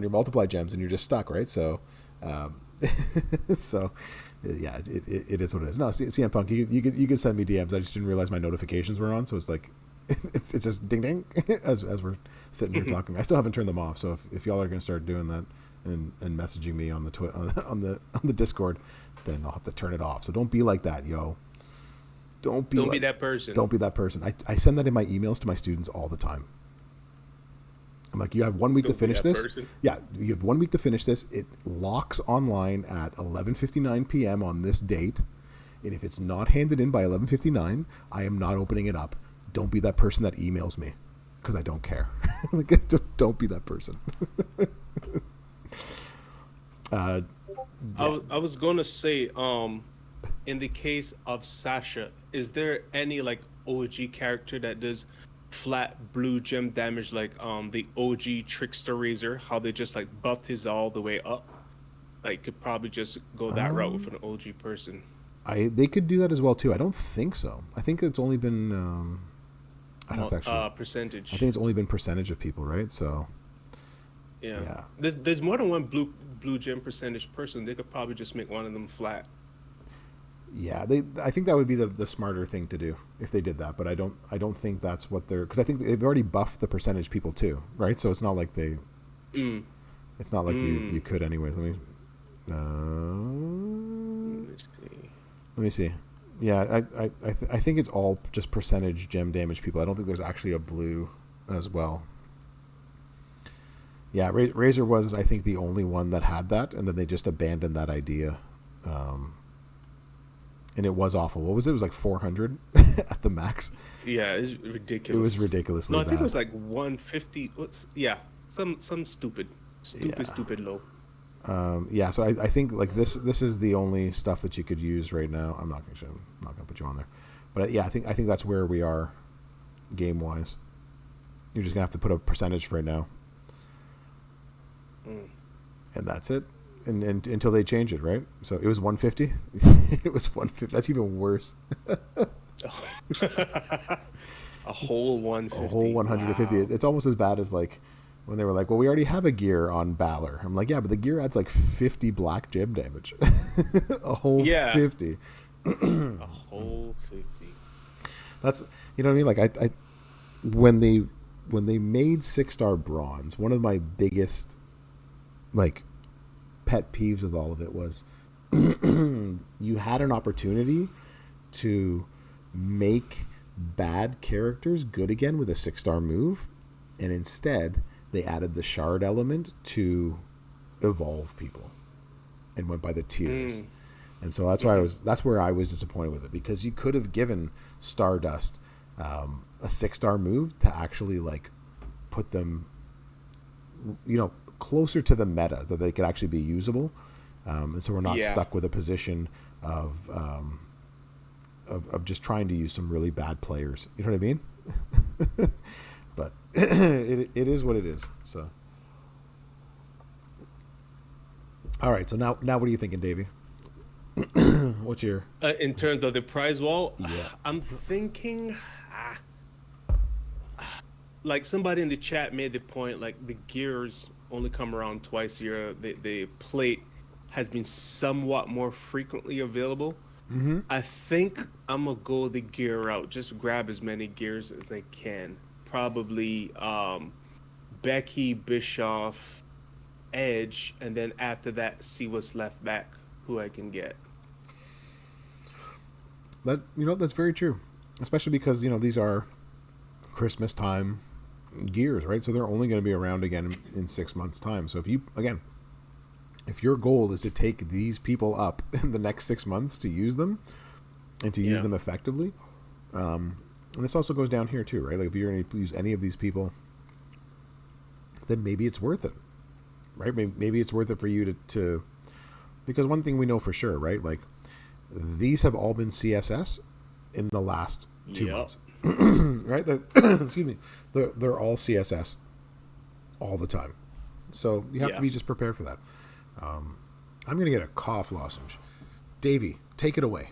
multiply gems, and you're just stuck, right? So, so yeah, it is what it is. No, CM Punk, you could send me DMs. I just didn't realize my notifications were on, so it's like it's just ding ding as we're sitting here talking. I still haven't turned them off, so if y'all are going to start doing that and messaging me on the on the Discord, then I'll have to turn it off. So don't be like that, yo. Don't be that person. Don't be that person. I send that in my emails to my students all the time. I'm like, you have 1 week to finish this. Person. Yeah, you have 1 week to finish this. It locks online at 11:59 p.m. on this date, and if it's not handed in by 11:59, I am not opening it up. Don't be that person that emails me, because I don't care. Like, don't be that person. I was gonna say, in the case of Sasha, is there any like OG character that does flat blue gem damage like the OG Trickster Razor? How they just like buffed his all the way up? Like, could probably just go that route with an OG person. They could do that as well too. I don't think so. I think it's only been I don't actually percentage. I think it's only been percentage of people, right? So yeah. There's more than one blue gem percentage person. They could probably just make one of them flat. Yeah, I think that would be the smarter thing to do if they did that, but I don't think that's what they're, because I think they've already buffed the percentage people too, right? So it's not like they it's not like you could anyways. Let me see. Yeah, I think it's all just percentage gem damage people. I don't think there's actually a blue as well. Yeah, Razor was, I think, the only one that had that, and then they just abandoned that idea. And it was awful. What was it? It was like 400 at the max. Yeah, it's ridiculous. It was ridiculously bad. No, I think it was like 150. Some stupid low. Yeah, so I think like this is the only stuff that you could use right now. I'm not gonna put you on there, but yeah, I think that's where we are, game wise. You're just gonna have to put a percentage for it now, and that's it. And until they change it, right? So it was 150. It was 150. That's even worse. A whole 150. A whole 150. Wow. It's almost as bad as like when they were like, well, we already have a gear on Balor. I'm like, yeah, but the gear adds like 50 black gem damage. A whole 50. A whole 50. That's, you know what I mean? Like I when they made 6-star bronze, one of my biggest like pet peeves with all of it was you had an opportunity to make bad characters good again with a 6-star move, and instead they added the shard element to evolve people and went by the tiers. And so that's where I was disappointed with it, because you could have given Stardust a 6-star move to actually like put them, you know, closer to the meta, that they could actually be usable, and so we're not stuck with a position of just trying to use some really bad players. You know what I mean? But it is what it is. So, all right. So now what are you thinking, Davey? What's your in terms of the Prizewall? Yeah, I'm thinking. Like somebody in the chat made the point, like the gears only come around twice a year. The plate has been somewhat more frequently available. I think I'm gonna go the gear route. Just grab as many gears as I can. Probably Becky, Bischoff, Edge, and then after that, see what's left back, who I can get. That, you know, that's very true, especially because, you know, these are Christmas time gears, right? So they're only going to be around again in 6 months' time. So if your goal is to take these people up in the next 6 months to use them and to use them effectively, And this also goes down here too, right? Like if you're going to use any of these people, then maybe it's worth it, right? Maybe it's worth it for you to because one thing we know for sure, right? Like these have all been CSS in the last 2 months, right? Excuse me, they're all CSS all the time, so you have to be just prepared for that. I'm gonna get a cough lozenge. Davey, take it away.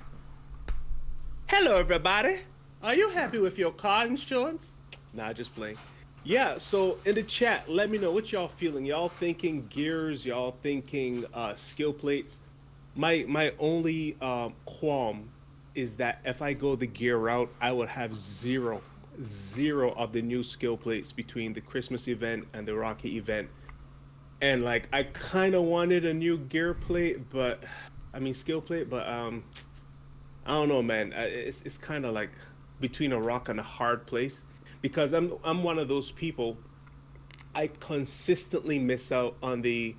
Hello, everybody. Are you happy with your car insurance? Nah, just playing. Yeah, so in the chat, let me know what y'all feeling. Y'all thinking gears? Y'all thinking skill plates? My only qualm is that if I go the gear route, I would have zero of the new skill plates between the Christmas event and the Rocky event. And like I kind of wanted a new gear plate, but I mean skill plate, but I don't know, man. It's kind of like between a rock and a hard place because I'm one of those people. I consistently miss out on the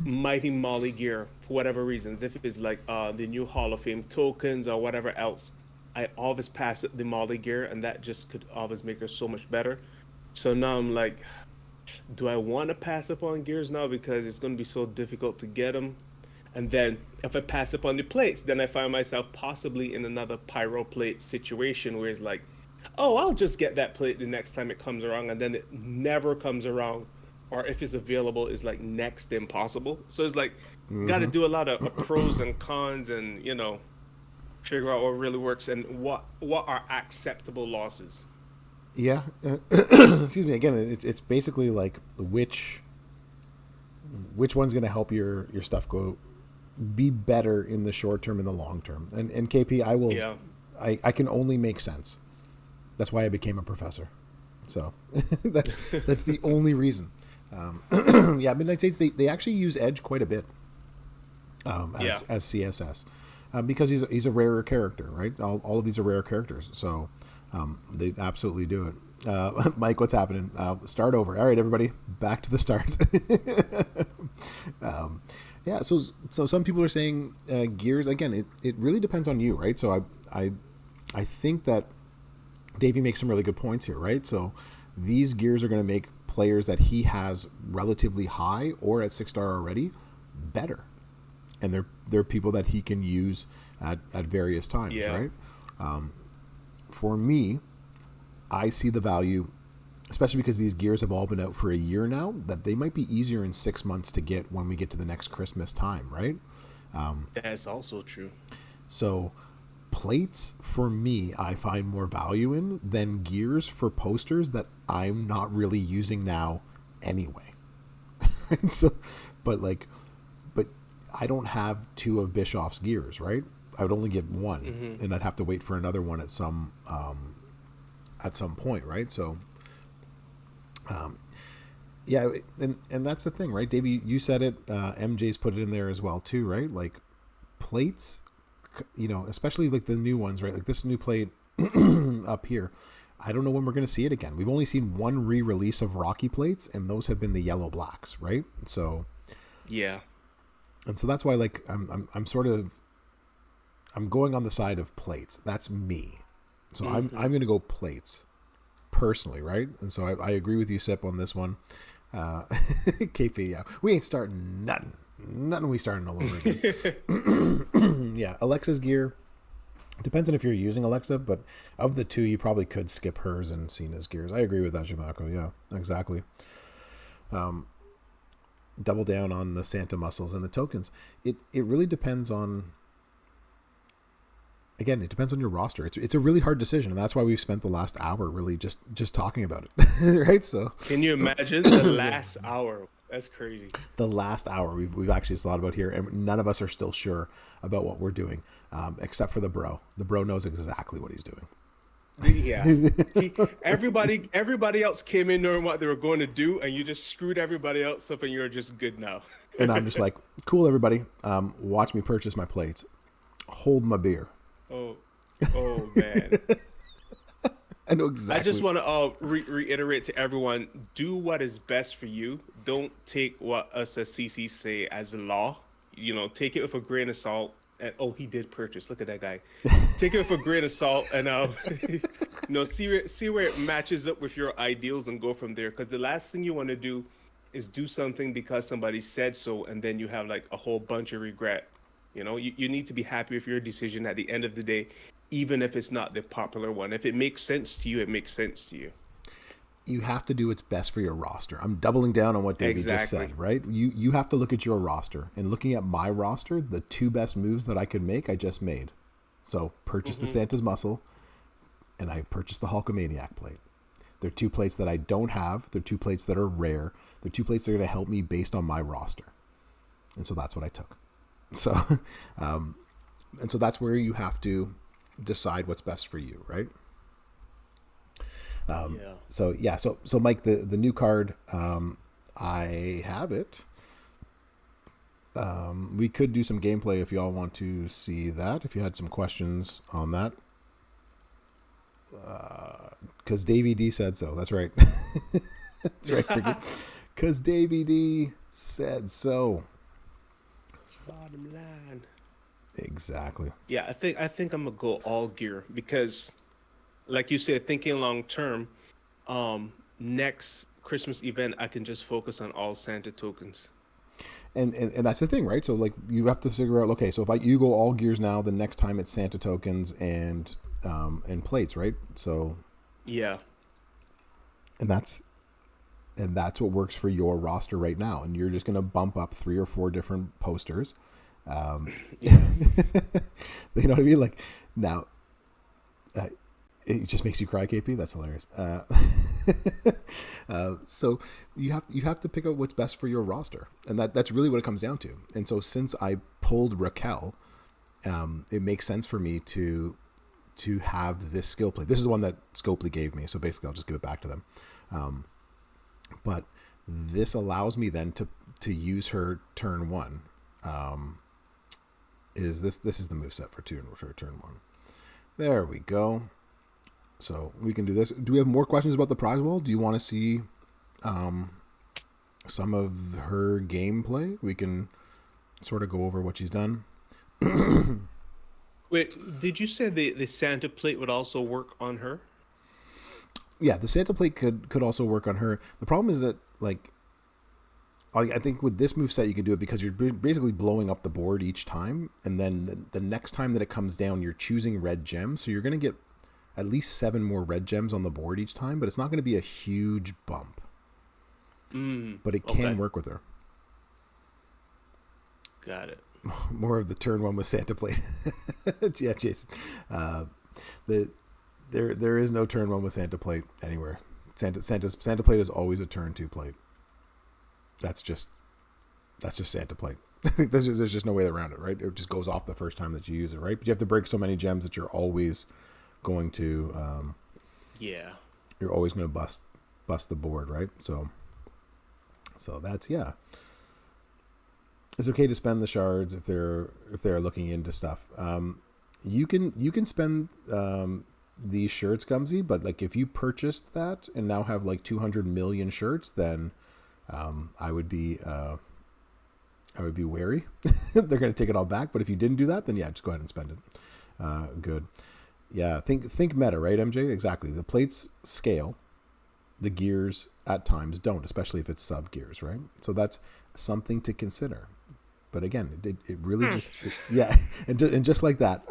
Mighty Molly gear for whatever reasons. If it's like the new Hall of Fame tokens or whatever else, I always pass up the Molly gear, and that just could always make her so much better. So now I'm like, do I want to pass up on gears now because it's going to be so difficult to get them? And then if I pass up on the plates, then I find myself possibly in another pyro plate situation where it's like, oh, I'll just get that plate the next time it comes around, and then it never comes around, or if it's available, it's like next to impossible. So it's like, got to do a lot of pros and cons, and figure out what really works and what are acceptable losses. Yeah, excuse me. Again, it's basically like which one's going to help your stuff go be better in the short term and the long term. And KP, I will. Yeah. I can only make sense. That's why I became a professor. So that's the only reason. Yeah, Midnight States they actually use Edge quite a bit as CSS because he's a rarer character, right? All of these are rare characters, so they absolutely do it. Mike, what's happening? Start over. All right, everybody, back to the start. Yeah, so some people are saying gears. Again, it really depends on you, right? So I think that Davey makes some really good points here, right? So these gears are going to make players that he has relatively high or at 6-star already better, and they're people that he can use at various times, right? For me, I see the value, especially because these gears have all been out for a year now, that they might be easier in 6 months to get when we get to the next Christmas time, right? That's also true. So plates, for me, I find more value in than gears for posters that I'm not really using now anyway. So, but I don't have 2 of Bischoff's gears, right? I would only get 1, and I'd have to wait for another one at some point, right? So, yeah, and that's the thing, right? Davey, you said it. MJ's put it in there as well too, right? Like plates, especially like the new ones, right? Like this new plate up here. I don't know when we're going to see it again. We've only seen one re-release of Rocky plates, and those have been the yellow blacks, right? So, yeah, and so that's why, like, I'm going on the side of plates. That's me. So I'm going to go plates personally, right? And so I agree with you, Sip, on this one. KP, yeah, we ain't starting nothing. We starting all over again. Yeah, Alexa's gear depends on if you're using Alexa, but of the 2, you probably could skip hers and Cena's gears. I agree with that, Jamako. Yeah, exactly. Double down on the Santa muscles and the tokens. It really depends on. Again, it depends on your roster. It's a really hard decision, and that's why we've spent the last hour really just talking about it, right? So, can you imagine the last hour? That's crazy. The last hour we've actually thought about here, and none of us are still sure about what we're doing, except for the bro. The bro knows exactly what he's doing. Yeah, everybody else came in knowing what they were going to do, and you just screwed everybody else up, and you're just good now. And I'm just like, cool, everybody. Watch me purchase my plates. Hold my beer. Oh man. I know exactly. I just want to reiterate to everyone: do what is best for you. Don't take what us as CC say as law. Take it with a grain of salt. And oh, he did purchase. Look at that guy. Take it with a grain of salt, and see where it matches up with your ideals, and go from there. Because the last thing you want to do is do something because somebody said so, and then you have like a whole bunch of regret. You need to be happy with your decision at the end of the day, even if it's not the popular one. If it makes sense to you, it makes sense to you. You have to do what's best for your roster. I'm doubling down on what Davey just said, right? You have to look at your roster. And looking at my roster, the two best moves that I could make, I just made. So purchase the Santa's Muscle, and I purchased the Hulkamaniac plate. They're two plates that I don't have. They're two plates that are rare. They're two plates that are going to help me based on my roster. And so that's what I took. So, and so that's where you have to decide what's best for you, right? Yeah. So Mike, the new card, I have it. We could do some gameplay if y'all want to see that. If you had some questions on that, because Davey D said so. That's right. That's right. Because Davey D said so. Bottom line. Exactly. Yeah, I think I'm gonna go all gear because, like you said, thinking long term, next Christmas event I can just focus on all Santa tokens. And that's the thing, right? So like you have to figure out, okay, so if you go all gears now, the next time it's Santa tokens and plates, right? So yeah, and that's what works for your roster right now, and you're just going to bump up 3 or 4 different posters. You know what I mean? Like now, it just makes you cry, KP. That's hilarious. So you have to pick out what's best for your roster, and that's really what it comes down to. And so since I pulled Raquel, it makes sense for me to have this skill play. This is the one that Scopely gave me, so basically I'll just give it back to them. But this allows me then to use her turn 1. This is the moveset for turn 1. There we go. So we can do this. Do we have more questions about the Prizewall? Do you want to see some of her gameplay? We can sort of go over what she's done. Wait, did you say the Santa plate would also work on her? Yeah, the Santa plate could also work on her. The problem is that, like, I think with this moveset you could do it because you're basically blowing up the board each time, and then the next time that it comes down, you're choosing red gems, so you're going to get at least 7 more red gems on the board each time, but it's not going to be a huge bump. But it can work with her. Got it. More of the turn 1 with Santa plate. Yeah, Jason. There is no turn 1 with Santa plate anywhere. Santa plate is always a turn 2 plate. That's just Santa plate. there's just no way around it, right? It just goes off the first time that you use it, right? But you have to break so many gems that you're always going to you're always going to bust the board, right? So that's it's okay to spend the shards if they're looking into stuff. You can spend these shirts, Gumsy, but like if you purchased that and now have like 200 million shirts, then I would be wary. They're going to take it all back. But if you didn't do that, then yeah, just go ahead and spend it. Good. Yeah, think meta, right, MJ? Exactly. The plates scale. The gears at times don't, especially if it's sub gears, right? So that's something to consider. But again, it really and just like that,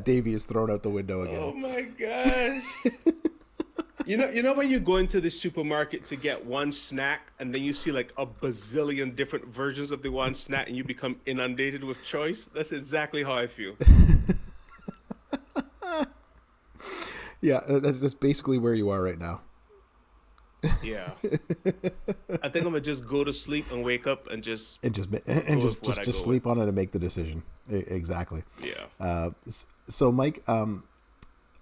Davey is thrown out the window again. Oh my gosh! You know when you go into the supermarket to get one snack, and then you see like a bazillion different versions of the one snack, and you become inundated with choice. That's exactly how I feel. Yeah, that's basically where you are right now. Yeah, I think I'm gonna just go to sleep and wake up and just sleep on it and make the decision. Exactly. Yeah. So Mike,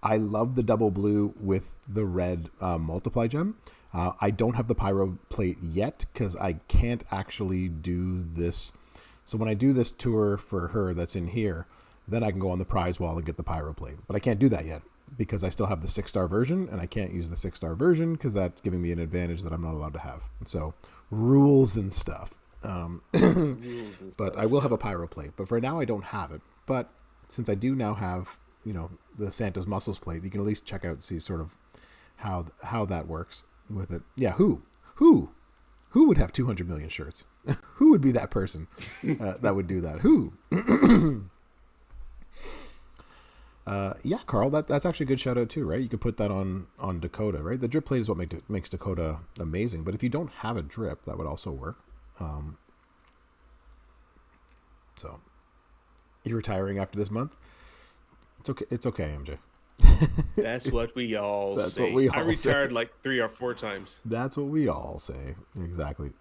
I love the double blue with the red multiply gem. I don't have the pyro plate yet because I can't actually do this. So when I do this tour for her that's in here, then I can go on the Prizewall and get the pyro plate. But I can't do that yet because I still have the 6-star version, and I can't use the 6-star version because that's giving me an advantage that I'm not allowed to have. So rules and stuff. Rules and But stuff. I will have a pyro plate. But for now, I don't have it. But since I do now have, the Santa's Muscles plate, you can at least check out, see sort of how that works with it. Yeah, who would have 200 million shirts? Who would be that person that would do that? Who? Yeah, Carl, that's actually a good shout out too, right? You could put that on Dakota, right? The drip plate is what makes Dakota amazing. But if you don't have a drip, that would also work. So, you're retiring after this month? It's okay. It's okay, MJ. That's what we all That's say. what we I all say. retired like 3 or 4 times. That's what we all say. Exactly.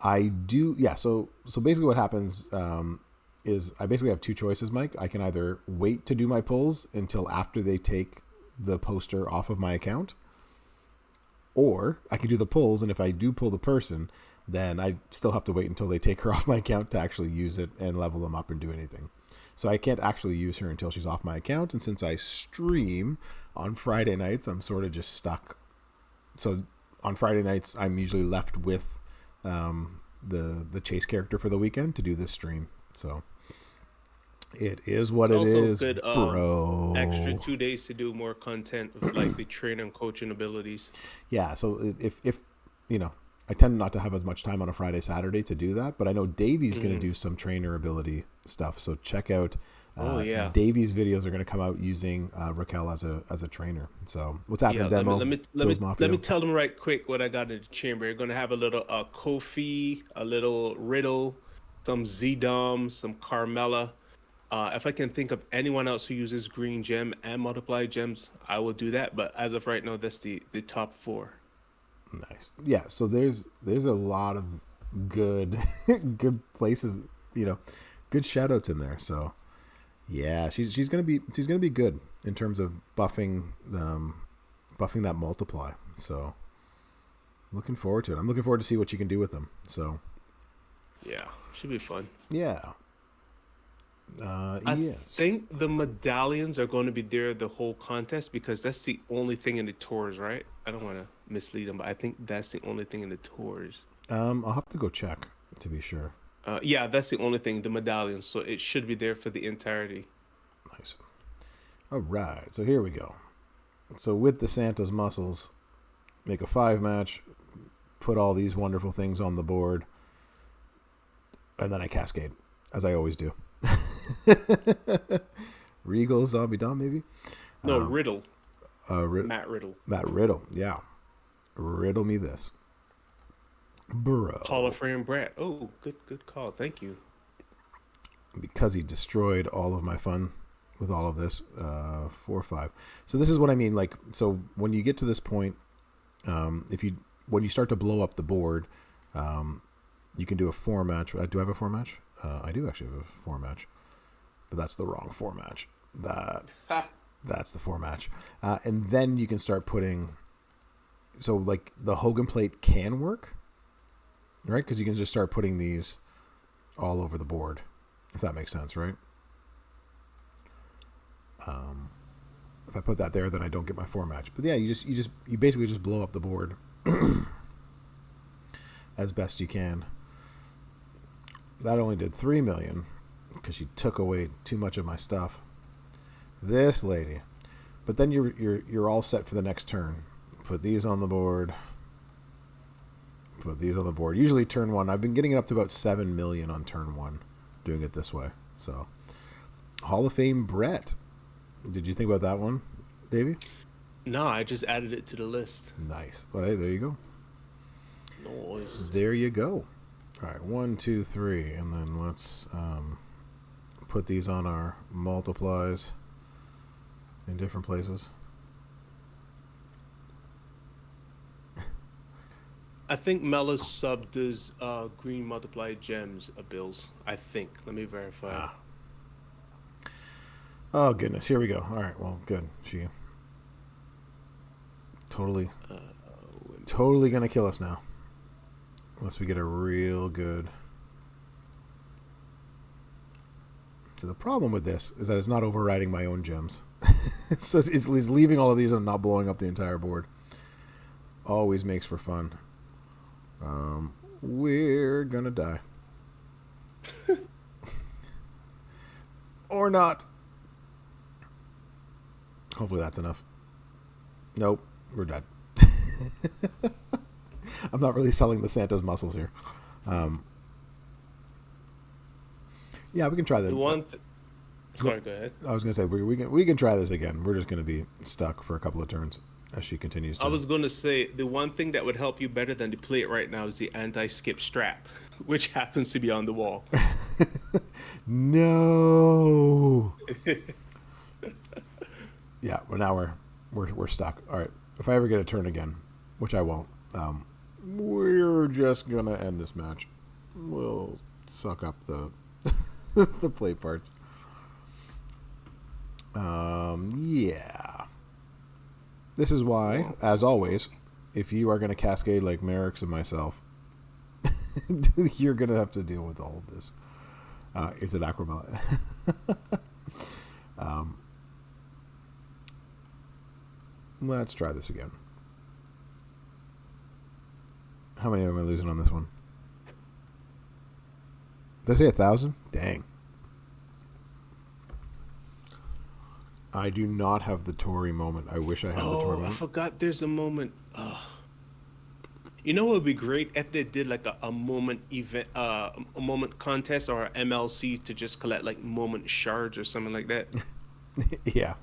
I do. Yeah. So basically, what happens is I basically have two choices, Mike. I can either wait to do my pulls until after they take the poster off of my account, or I can do the pulls, and if I do pull the person, then I still have to wait until they take her off my account to actually use it and level them up and do anything. So I can't actually use her until she's off my account. And since I stream on Friday nights, I'm sort of just stuck. So on Friday nights, I'm usually left with the chase character for the weekend to do this stream. So it is what It's it also is, good bro. extra 2 days to do more content with like the trainer and coaching abilities. Yeah. So if I tend not to have as much time on a Friday, Saturday to do that, but I know Davey's going to do some trainer ability stuff. So check out Oh yeah. Davey's videos are going to come out using Raquel as a trainer. So what's happening, Yeah, demo? let me tell them right quick what I got in the chamber. You're gonna have a little Kofi, a little Riddle, some Z-Dom, some Carmella. If I can think of anyone else who uses green gem and multiply gems, I will do that. But as of right now, that's the top four. Nice. Yeah. So there's a lot of good good places, good shout outs in there. So yeah, she's gonna be good in terms of buffing that multiply. So looking forward to it. I'm looking forward to see what you can do with them. So Yeah, should be fun. yeah. I Yes. think the medallions are going to be there the whole contest because that's the only thing in the tours, right? I don't want to mislead them, but I think that's the only thing in the tours. I'll have to go check to be sure. Yeah, that's the only thing, the medallions. So it should be there for the entirety. Nice. All right. So here we go. So with the Santa's muscles, make a 5-match, put all these wonderful things on the board, and then I cascade, as I always do. Regal Zombie Dom, maybe? No, Riddle. Matt Matt Riddle. Riddle, yeah. Riddle me this. Bro. Hall of Fame Brett. Oh, good call. Thank you. Because he destroyed all of my fun with all of this. 4-5. So this is what I mean. Like, so when you get to this point, when you start to blow up the board, you can do a 4-match. Do I have a 4-match? I do actually have a 4-match, but that's the wrong 4-match. That's the 4-match. And then you can start putting, so like the Hogan plate can work, right? Because you can just start putting these all over the board, if that makes sense, right? If I put that there, then I don't get my 4-match. But yeah, you basically just blow up the board as best you can. That only did 3 million because she took away too much of my stuff. This lady. But then you're all set for the next turn. Put these on the board. Put these on the board. Usually turn 1. I've been getting it up to about 7 million on turn 1 doing it this way. So Hall of Fame Brett. Did you think about that one, Davey? No, I just added it to the list. Nice. Well, hey, there you go. Nice. There you go. All right, 1, 2, 3, and then let's put these on our multiplies in different places. I think Mella's sub does green multiply gems bills. I think. Let me verify. Oh goodness, here we go. All right, well, good. She totally gonna kill us now, unless we get a real good. So the problem with this is that it's not overriding my own gems, so it's leaving all of these and not blowing up the entire board. Always makes for fun. We're gonna die. Or not. Hopefully that's enough. Nope, we're dead. I'm not really selling the Santa's muscles here. Yeah, we can try that. Sorry, go ahead. I was going to say we can try this again. We're just going to be stuck for a couple of turns as she continues to. I was going to say the one thing that would help you better than to play it right now is the anti-skip strap, which happens to be on the wall. No. Yeah, well now we're stuck. All right, if I ever get a turn again, which I won't, we're just gonna end this match. We'll suck up the the play parts. Yeah. This is why, as always, if you are going to cascade like Merrick's and myself, you're going to have to deal with all of this. Is it acrobat? Let's try this again. How many am I losing on this one? Did I say 1,000? Dang. I do not have the Tory moment. I wish I had the Tory moment. I forgot there's a moment. You know what would be great if they did like a moment event, a moment contest or a MLC to just collect like moment shards or something like that. Yeah.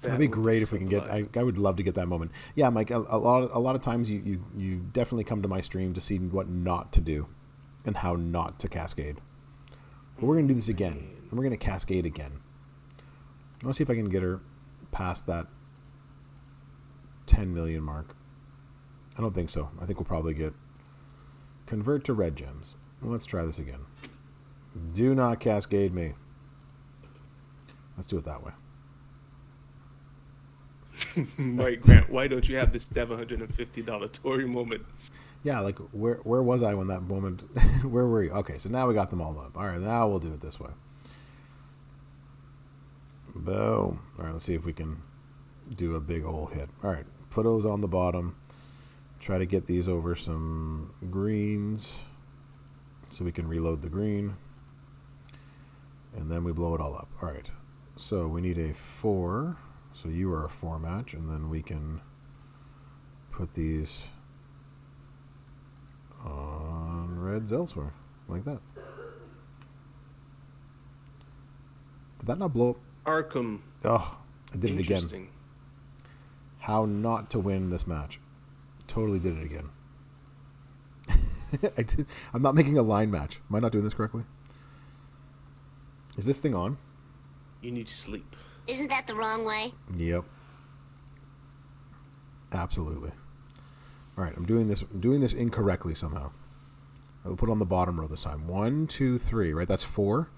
That'd be great if we can get. I would love to get that moment. Yeah, Mike. A lot of times you definitely come to my stream to see what not to do, and how not to cascade. But we're gonna do this again, and we're gonna cascade again. I want to see if I can get her past that 10 million mark. I don't think so. I think we'll probably get convert to red gems. Well, let's try this again. Do not cascade me. Let's do it that way. Mike Grant, why don't you have this $750 Tory moment? Yeah, like where was I when that moment? Where were you? Okay, so now we got them all up. All right, now we'll do it this way. Boom. All right, let's see if we can do a big old hit. All right, put those on the bottom. Try to get these over some greens so we can reload the green. And then we blow it all up. All right, so we need a 4. So you are a 4 match, and then we can put these on reds elsewhere, like that. Did that not blow up? Arkham. Oh, I did it again. How not to win this match. Totally did it again. I'm not making a line match. Am I not doing this correctly? Is this thing on? You need sleep. Isn't that the wrong way? Yep. Absolutely. All right, I'm doing this incorrectly somehow. I'll put it on the bottom row this time. 1, 2, 3, right? That's 4.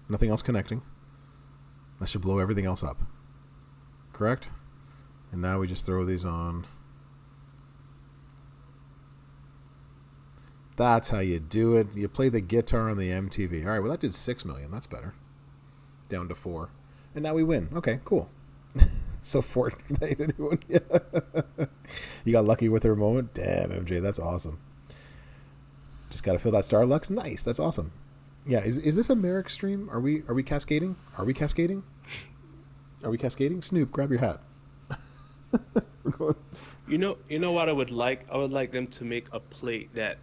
Nothing else connecting. That should blow everything else up. Correct? And now we just throw these on. That's how you do it. You play the guitar on the MTV. All right, well, that did 6 million. That's better. Down to 4. And now we win. Okay, cool. So Fortnite, anyone? You got lucky with her moment? Damn, MJ, that's awesome. Just got to fill that Starlux. Nice, that's awesome. Yeah, is this a Merrick stream? Are we cascading? Are we cascading? Are we cascading? Snoop, grab your hat. You know what I would like? I would like them to make a plate that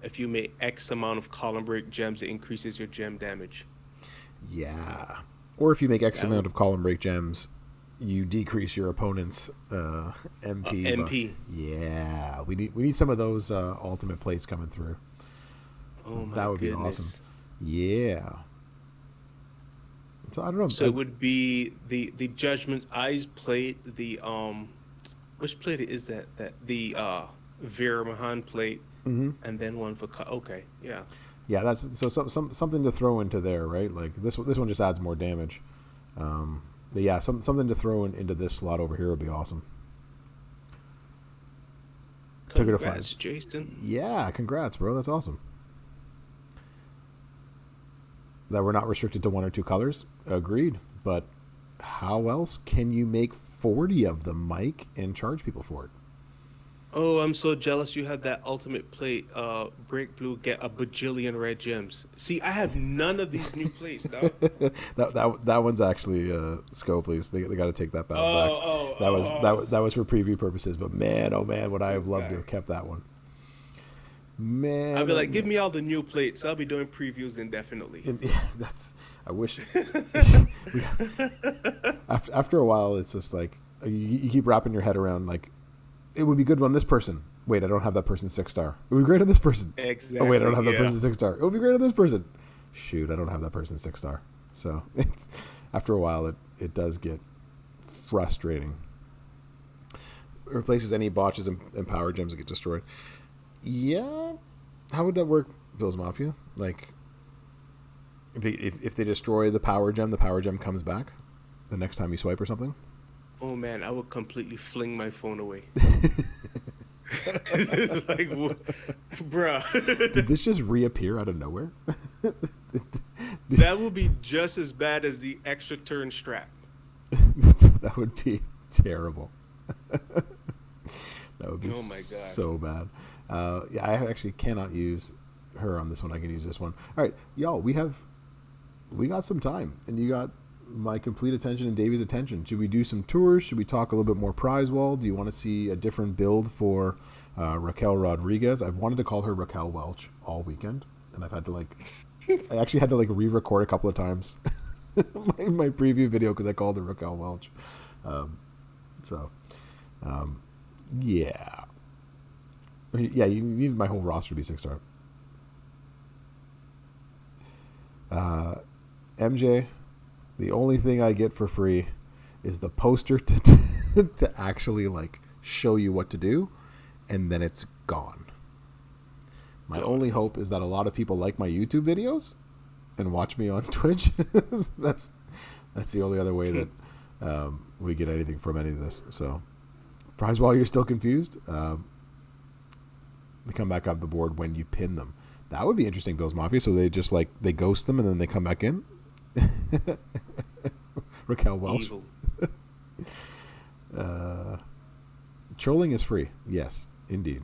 if you make X amount of column break gems, it increases your gem damage. Yeah. Or if you make X amount of column break gems, you decrease your opponent's MP. MP. Yeah. We need some of those ultimate plates coming through. Oh my that would goodness. be awesome. Yeah. So I don't know. So it would be the Judgment Eyes plate, the which plate is that? The Vera Mahan plate, and then one for okay, yeah. Yeah, that's so something to throw into there, right? Like this one just adds more damage. But yeah, something to throw into this slot over here would be awesome. Congrats, Jason. Yeah, congrats, bro. That's awesome. That we're not restricted to 1 or 2 colors. Agreed. But how else can you make 40 of them, Mike, and charge people for it? Oh, I'm so jealous you have that ultimate plate. Break blue, get a bajillion red gems. See, I have none of these new plates, dog. That one's actually Scopely's. They got to take that battle back. Oh, oh, That was for preview purposes. But man, oh man, would I have this loved to guy. have kept that one. I'll Man, be oh like, give man. me all the new plates. I'll be doing previews indefinitely. And, yeah, that's. I wish. we, after a while, it's just like you keep wrapping your head around like it would be good on this person. Wait, I don't have that person 6-star. It would be great on this person. Oh wait, I don't Exactly. have that Yeah. person 6-star. It would be great on this person. Shoot, I don't have that person 6-star. So it's, after a while, it does get frustrating. It replaces any botches and power gems that get destroyed. Yeah, how would that work, Bill's Mafia? Like, if they destroy the power gem comes back the next time you swipe or something. Oh man, I would completely fling my phone away. It's like, bruh. Did this just reappear out of nowhere? That will be just as bad as the extra turn strap. That would be terrible. That would be Oh my God. so bad. Yeah, I actually cannot use her on this one. I can use this one. All right, y'all, we got some time, and you got my complete attention and Davey's attention. Should we do some tours? Should we talk a little bit more Prizewall? Do you want to see a different build for Raquel Rodriguez? I've wanted to call her Raquel Welch all weekend, and I've had to I actually had to re-record a couple of times my preview video because I called her Raquel Welch. So, yeah. Yeah, you need my whole roster to be 6-star. MJ, the only thing I get for free is the poster to actually show you what to do, and then it's gone. My only hope is that a lot of people like my YouTube videos and watch me on Twitch. That's the only other way that we get anything from any of this. So, prize while you're still confused, they come back up the board when you pin them. That would be interesting, Bills Mafia. So they just they ghost them and then they come back in. Raquel Welch. Evil. Trolling is free. Yes, indeed.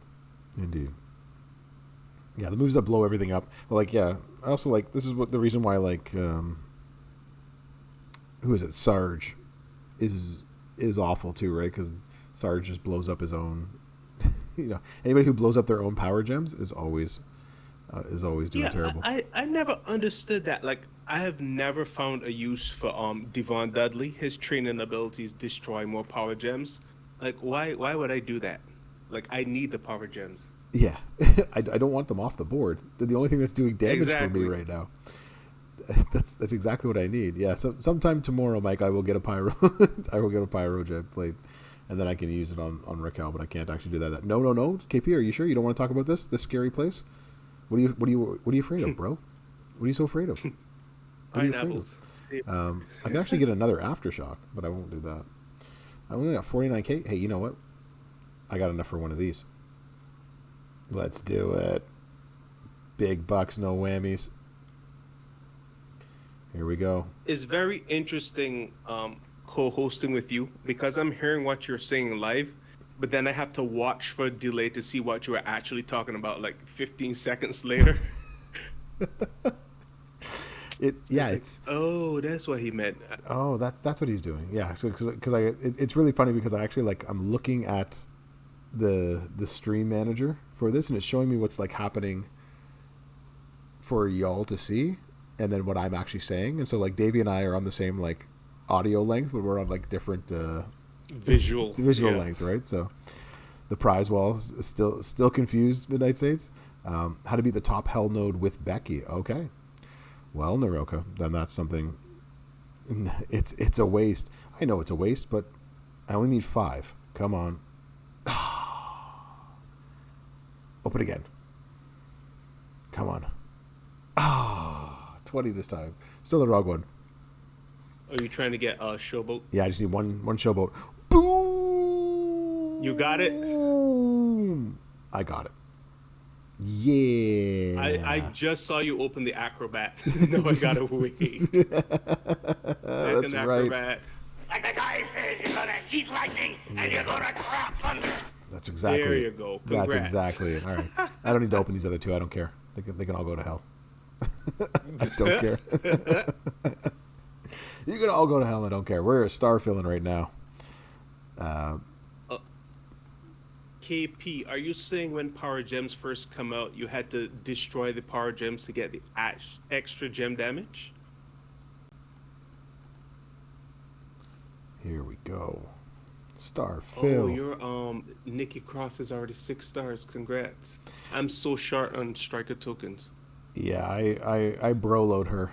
Yeah, the moves that blow everything up. Well, I also this is what the reason why who is it? Sarge is awful too, right? Because Sarge just blows up his own. Anybody who blows up their own power gems is always doing terrible. I never understood that. I have never found a use for Devon Dudley. His training abilities destroy more power gems. Why would I do that? I need the power gems. Yeah, I don't want them off the board. They're the only thing that's doing damage for me right now. That's exactly what I need. Yeah, so sometime tomorrow, Mike, I will get a pyro. I will get a pyro gem plate, and then I can use it on Raquel. But I can't actually do that. No. KP, are you sure you don't want to talk about this scary place? What are you afraid of, bro? What are you so afraid of? What are you afraid of? I can actually get another aftershock, but I won't do that. I only got 49K. Hey, you know what? I got enough for one of these. Let's do it. Big bucks, no whammies. Here we go. It's very interesting co-hosting with you because I'm hearing what you're saying live, but then I have to watch for a delay to see what you were actually talking about 15 seconds later. It's oh, that's what he meant. oh that's what he's doing. Yeah, so because it's really funny because I actually I'm looking at the stream manager for this, and it's showing me what's happening for y'all to see, and then what I'm actually saying. And so Davey and I are on the same audio length, but we're on different Visual length, right? So the prize wall is still confused. Midnight Saints, how to beat the top hell node with Becky. Okay, well, Naroka, then that's something. It's a waste. I know it's a waste, but I only need 5. Come on. Open again. Come on. 20 this time. Still the wrong one. Are you trying to get a showboat? Yeah, I just need one showboat. Boom! You got it? I got it. Yeah. I just saw you open the acrobat. No, I gotta wait. That's Second right. acrobat. Like the guy says, you're gonna eat lightning and you're gonna drop thunder. That's There exactly you it. go. That's Congrats. exactly it. All right. I don't need to open these other two. I don't care. They can all go to hell. I don't care. You can all go to hell. I don't care. We're star filling right now. Uh, Uh, KP, are you saying when power gems first come out, you had to destroy the power gems to get the extra gem damage? Here we go. Star Oh, fill. your Nikki Cross is already 6 stars. Congrats. I'm so short on striker tokens. Yeah, I broloed her.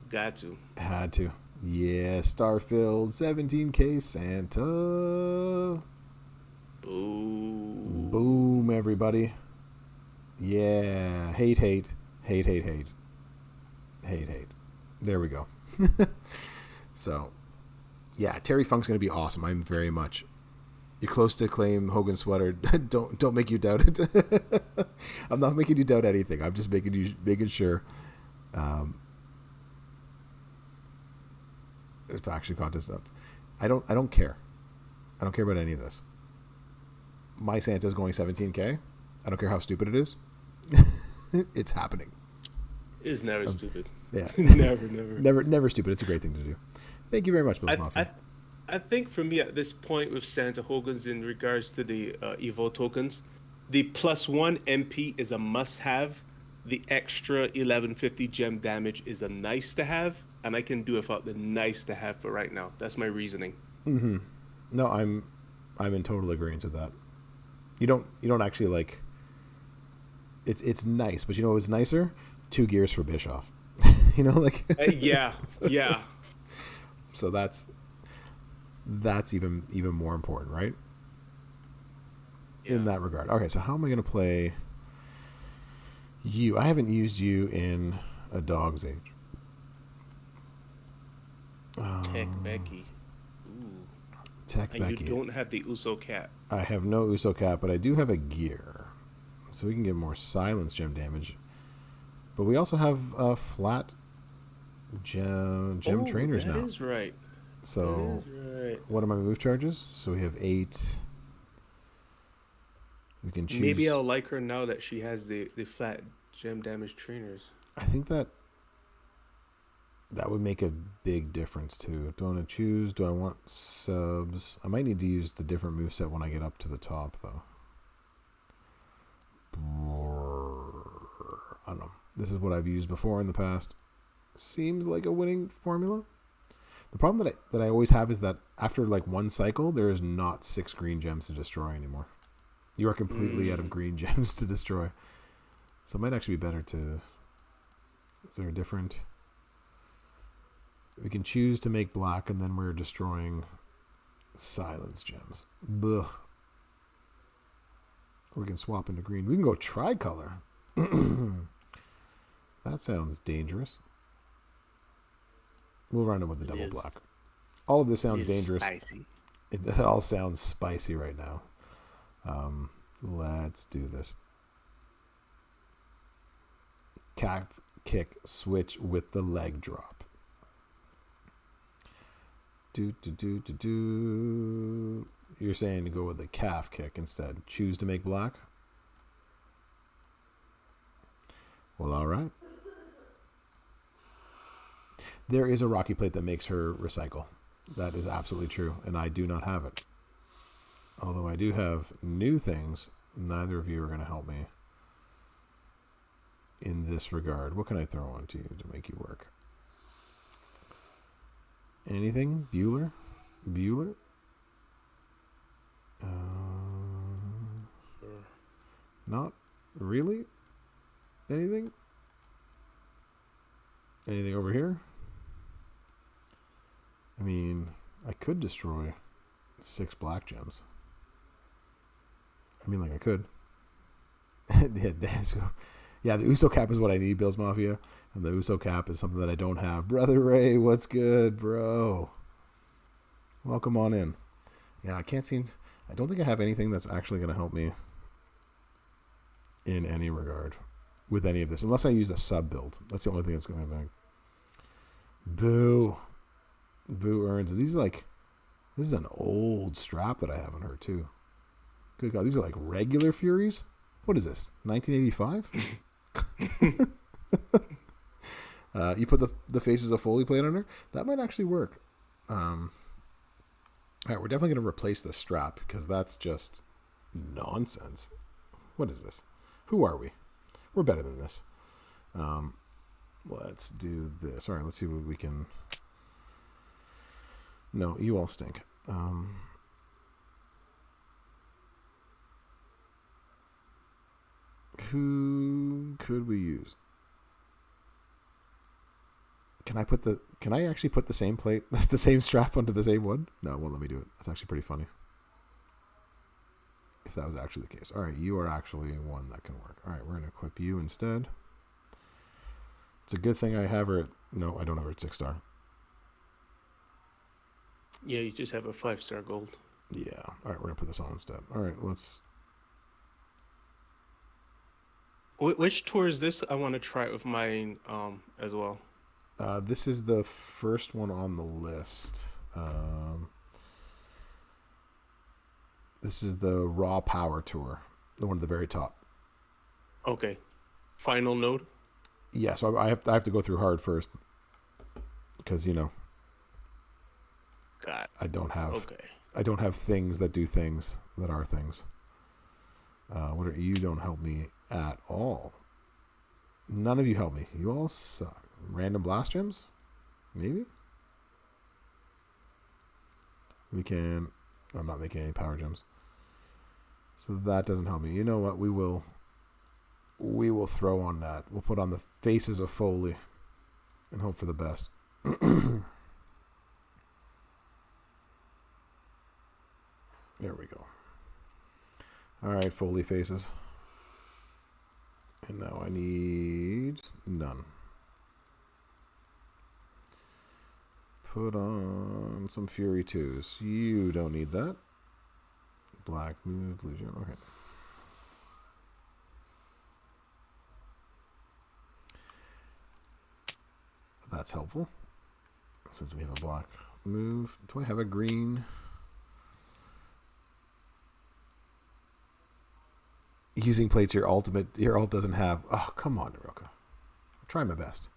Got to. Had to. Yeah, star filled 17K Santa. Boo. Boom, everybody. Yeah. Hate, hate. Hate, hate, hate. Hate, hate. There we go. So, yeah, Terry Funk's going to be awesome. I'm very much. You're close to claim Hogan sweater. Don't make you doubt it. I'm not making you doubt anything. I'm just making sure. It's actually contest nuts. I don't care. I don't care about any of this. My Santa's going 17K. I don't care how stupid it is. It's happening. It's never stupid. Yeah. Never stupid. It's a great thing to do. Thank you very much, Bills Mafia. I think for me at this point with Santa Hogan's in regards to the Evo tokens, the +1 MP is a must-have. The extra 1150 gem damage is a nice-to-have, and I can do without the nice-to-have for right now. That's my reasoning. Mm-hmm. No, I'm in total agreement with that. You don't actually like. It's nice, but you know what's nicer? 2 gears for Bischoff. Yeah. So that's even more important, right? In that regard. Okay, so how am I going to play you? I haven't used you in a dog's age. Tech Becky. Ooh. Tech and Becky. You don't have the Uso cap. I have no Uso cap, but I do have a gear. So we can get more silence gem damage. But we also have flat gem trainers now. That is right. So that is right. What are my move charges? So we have 8. We can choose. Maybe I'll like her now that she has the flat gem damage trainers. I think that would make a big difference too. Do I want to choose? Do I want subs? I might need to use the different moveset when I get up to the top though. I don't know. This is what I've used before in the past. Seems like a winning formula. The problem that I always have is that after like one cycle, there is not 6 green gems to destroy anymore. You are completely out of green gems to destroy. So it might actually be better to... Is there a different... We can choose to make black and then we're destroying silence gems. Blech. Or we can swap into green. We can go tricolor. That sounds dangerous. We'll run it with the double black. All of this sounds dangerous. Spicy. It all sounds spicy right now. Let's do this. Calf kick switch with the leg drop. Do. You're saying to go with the calf kick instead. Choose to make black. Well, all right. There is a Rocky plate that makes her recycle. That is absolutely true, and I do not have it. Although I do have new things, neither of you are going to help me in this regard. What can I throw onto you to make you work? Anything? Bueller? Sure. Not really? Anything? Anything over here? I mean, I could destroy 6 black gems. I mean, like I could. Yeah, the Uso cap is what I need, Bills Mafia. And the Uso cap is something that I don't have. Brother Ray, what's good, bro? Welcome on in. Yeah, I don't think I have anything that's actually going to help me in any regard with any of this. Unless I use a sub build. That's the only thing that's going to happen. Boo. Boo earns. These are like... This is an old strap that I have on her too. Good God, these are like regular Furies. What is this? 1985. You put the Faces of Foley plate on her. That might actually work. All right, we're definitely going to replace the strap because that's just nonsense. What is this? Who are we? We're better than this. Let's do this. All right, let's see what we can. No, you all stink. Who could we use? Can I actually put the same plate, the same strap onto the same one? No, it won't let me do it. That's actually pretty funny. If that was actually the case. All right, you are actually one that can work. All right, we're going to equip you instead. It's a good thing I have her at... No, I don't have her at 6-star. Yeah, you just have a 5-star gold. Yeah. All right, we're going to put this on instead. All right, let's... Which tour is this? I want to try it with mine as well. This is the first one on the list. This is the Raw Power Tour, the one at the very top. Okay. Final node? Yeah, so I have to go through hard first. Because, God. I don't have... Okay. I don't have things that do things that are things. You don't help me at all. None of you help me. You all suck. Random blast gems? Maybe? We can... I'm not making any power gems. So that doesn't help me. You know what? We will throw on that. We'll put on the Faces of Foley and hope for the best. There we go. All right, Foley Faces. And now I need none. Put on some Fury 2s. You don't need that. Black move, blue gem. Okay. That's helpful. Since we have a black move. Do I have a green? Using plates your ult doesn't have. Oh, come on, Naroka. I'll try my best.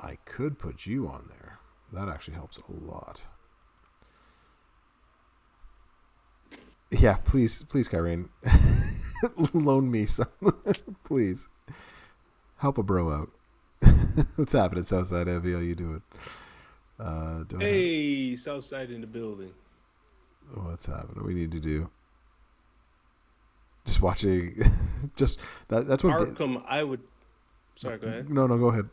I could put you on there. That actually helps a lot. Yeah, please, Kyrene. Loan me some. Please. Help a bro out. What's happening, Southside Heavy? How you doing? Hey, Southside in the building. What's happening? What we need to do? Just watching. That's what Arkham. I would. Sorry, go ahead. No, go ahead.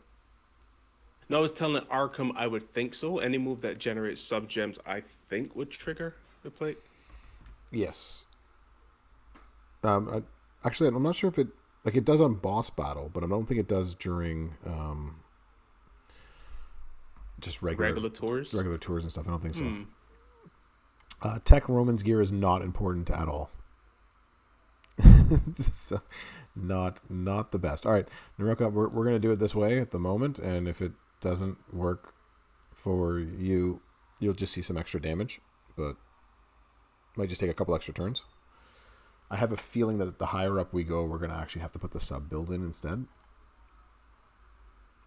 No, I was telling Arkham I would think so. Any move that generates sub gems, I think would trigger the plate. Yes. Actually, I'm not sure if it does on boss battle, but I don't think it does during just regular tours and stuff. I don't think so. Tech Roman's gear is not important at all. So, not the best. All right, Naroka, we're gonna do it this way at the moment, and if it doesn't work for you, you'll just see some extra damage, but might just take a couple extra turns. I have a feeling that the higher up we go, we're gonna actually have to put the sub build in instead.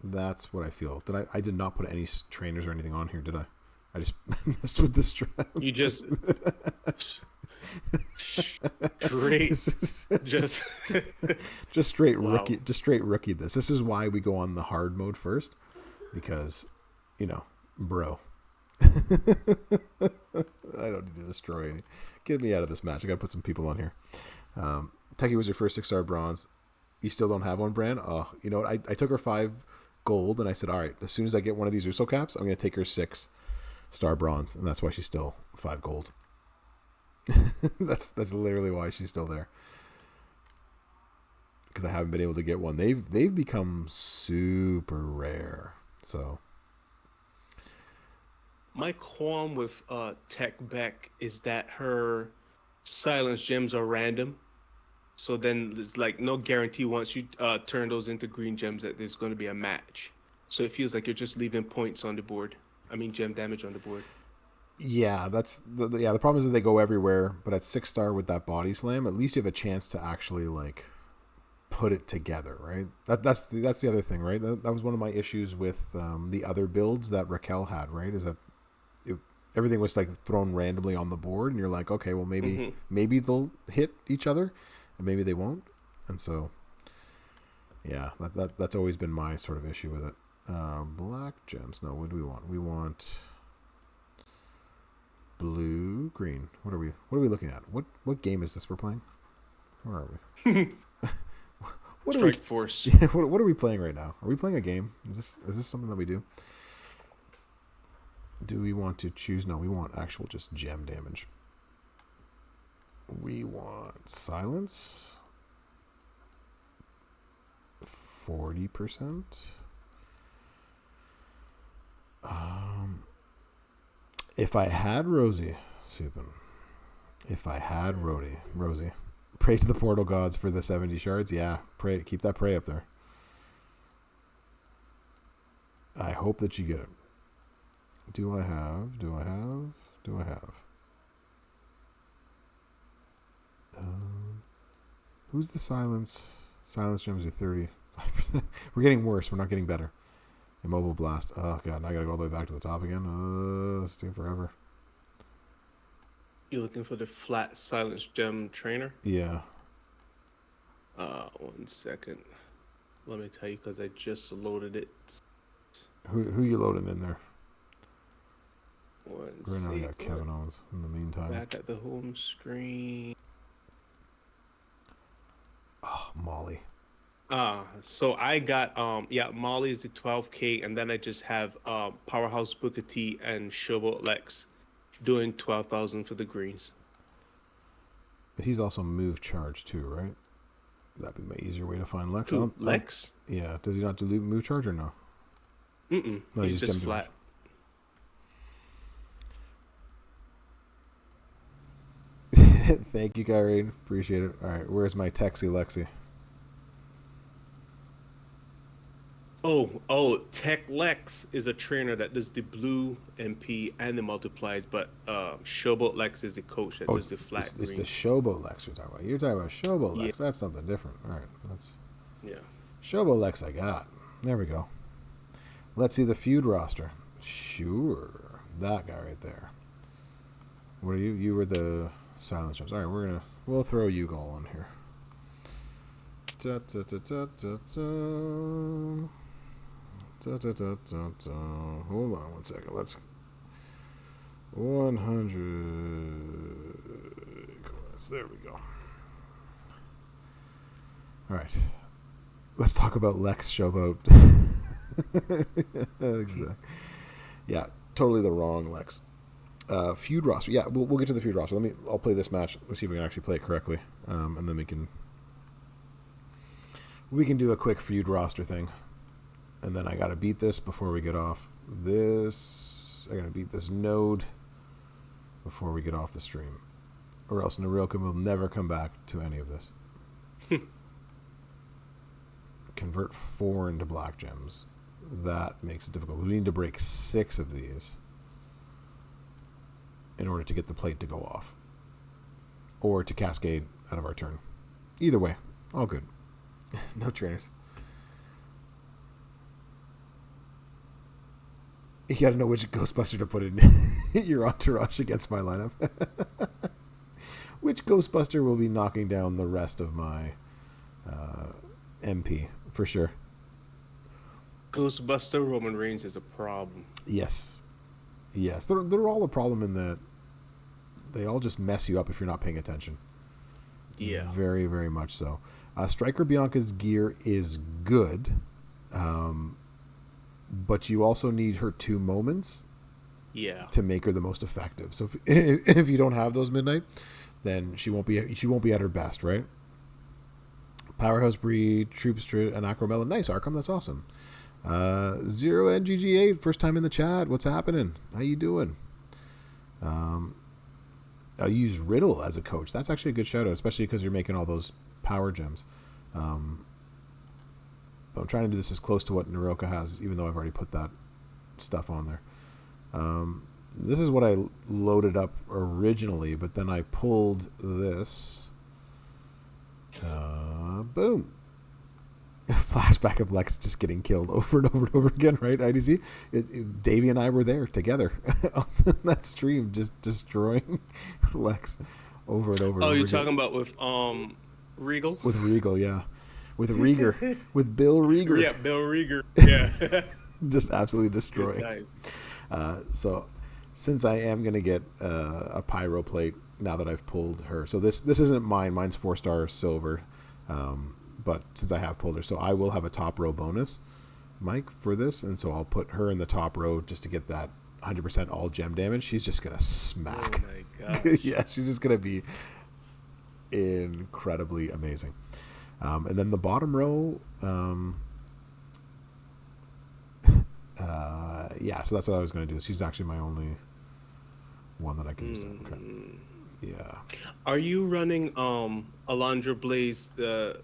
That's what I feel. I did not put any trainers or anything on here, did I? I just messed with the strap. You just straight rookie this. This is why we go on the hard mode first, because bro. I don't need to destroy any. Get me out of this match. I gotta put some people on here. Techie was your first 6-star bronze. You still don't have one, Bran? Oh, you know what? I took her 5 gold and I said, all right, as soon as I get one of these Uso caps, I'm gonna take her 6-star bronze, and that's why she's still 5 gold. That's literally why she's still there, because I haven't been able to get one. They've become super rare. So my qualm with Tech Beck is that her silence gems are random. So then there's like no guarantee once you turn those into green gems that there's going to be a match. So it feels like you're just leaving points on the board. I mean, gem damage on the board. Yeah, that's the problem is that they go everywhere, but at 6-star with that body slam, at least you have a chance to actually like put it together, right? That's the other thing, right? That was one of my issues with the other builds that Raquel had, right? Is that it, everything was like thrown randomly on the board, and you're like, okay, well maybe they'll hit each other, and maybe they won't, and so yeah, that's always been my sort of issue with it. Black gems. No, what do we want? We want blue, green. What are we looking at? What game is this we're playing? Where are we? What are we? Strike Force. Yeah, what are we playing right now? Are we playing a game? Is this something that we do? Do we want to choose? No, we want actual just gem damage. We want silence. 40%. If I had Rosie, Supin. If I had Rosie. Pray to the portal gods for the 70 shards. Yeah, pray. Keep that pray up there. I hope that you get it. Do I have? Who's the silence? Silence gems are 30. We're getting worse. We're not getting better. Immobile blast. Oh god, now I gotta go all the way back to the top again. It's taking forever. You're looking for the flat silence gem trainer? Yeah. 1 second. Let me tell you, because I just loaded it. Who you loading in there? One Right now we got Kevin Owens in the meantime. Back at the home screen. Oh, Molly. So I got Molly is the 12K, and then I just have Powerhouse Booker T and Showboat Lex doing 12,000 for the greens. But he's also move charge too, right? That'd be my easier way to find Lex. Lex? Yeah. Does he not do move charge or no? No, he's just flat. Thank you, Kyrie. Appreciate it. All right, where's my Texie Lexi? Oh, Tech Lex is a trainer that does the blue MP and the multiplies, but Showboat Lex is the coach that does the flat green. It's the Showboat Lex you're talking about. You're talking about Showboat Lex. Yeah. That's something different. All right, yeah. Showboat Lex I got. There we go. Let's see the feud roster. Sure, that guy right there. What are you? You were the silence gems. All right, we'll throw you all in here. Hold on 1 second. Let's 100 coins. There we go. All right. Let's talk about Lex Showboat. Exactly. Yeah, totally the wrong Lex. Feud roster. Yeah, we'll get to the feud roster. I'll play this match. Let's see if we can actually play it correctly, and then we can do a quick feud roster thing. And then I gotta beat this before we get off this. I gotta beat this node before we get off the stream, or else Narilka will never come back to any of this. Convert 4 into black gems. That makes it difficult. We need to break 6 of these in order to get the plate to go off, or to cascade out of our turn. Either way, all good. No trainers. You gotta know which Ghostbuster to put in your entourage against my lineup. Which Ghostbuster will be knocking down the rest of my MP, for sure. Ghostbuster Roman Reigns is a problem. Yes. They're all a problem in that they all just mess you up if you're not paying attention. Yeah. Very, very much so. Striker Bianca's gear is good. But you also need her 2 moments to make her the most effective. So if you don't have those midnight, then she won't be at her best, right? Powerhouse Breed, Troopster, and Acromelon. Nice, Arkham. That's awesome. 0NGG8, first time in the chat. What's happening? How you doing? I'll use Riddle as a coach. That's actually a good shout out, especially because you're making all those power gems. But I'm trying to do this as close to what Naroka has, even though I've already put that stuff on there. this is what I loaded up originally, but then I pulled this. Boom. Flashback of Lex just getting killed over and over and over again, right? IDC? Davey and I were there together on that stream, just destroying Lex over and over and Oh, over you're again. talking about with Regal? With Regal, yeah. With Rieger. With Bill Rieger. Yeah, Bill Rieger. Yeah. Just absolutely Good destroy. time. So since I am going to get a pyro plate now that I've pulled her. So this isn't mine. Mine's 4-star silver. But since I have pulled her, so I will have a top row bonus, Mike, for this. And so I'll put her in the top row just to get that 100% all gem damage. She's just going to smack. Oh my gosh. Yeah, she's just going to be incredibly amazing. And then the bottom row, yeah, so that's what I was going to do. She's actually my only one that I can use. Okay. Yeah. Are you running Alondra Blaze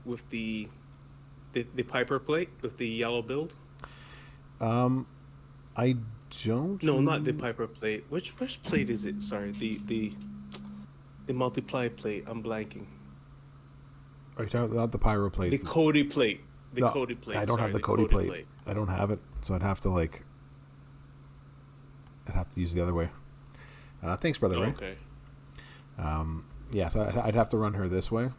with the Piper plate with the yellow build? I don't. No, not the Piper plate. Which plate is it? Sorry, the multiply plate. I'm blanking. Are you talking about the pyro plate? The Cody plate. The No, Cody plate. I don't have the Cody plate. I don't have it, so I'd have to use the other way. Thanks, brother. Ray. Okay. Yeah, so I'd have to run her this way,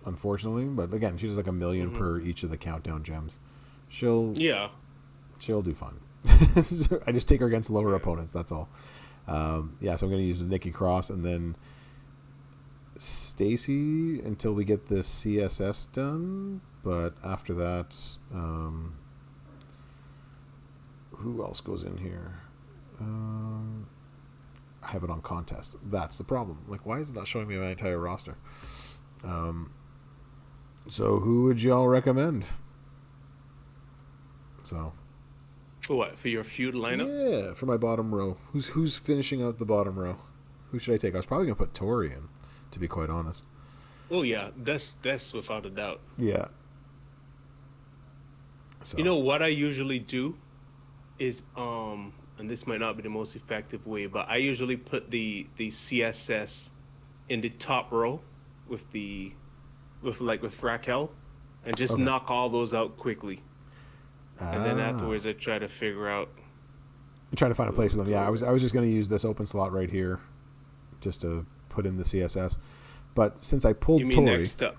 unfortunately. But again, she does like 1 million per each of the countdown gems. She'll do fine. I just take her against lower opponents. That's all. Yeah, so I'm going to use Nikki Cross and then Stacy until we get this CSS done. But after that, who else goes in here? I have it on contest. That's the problem. Like, why is it not showing me my entire roster? So who would y'all recommend? So For what? For your feud lineup? yeah, for my bottom row. Who's finishing out the bottom row? Who should I take? I was probably gonna put Tori in, to be quite honest. Oh yeah, that's without a doubt. Yeah. So You know what I usually do is and this might not be the most effective way, but I usually put the CSS in the top row with Raquel and just Okay. knock all those out quickly. And then afterwards I try to figure out I'm trying to find a place for them. Yeah, I was just gonna use this open slot right here, just to put in the CSS. But since I pulled you mean Tori, next to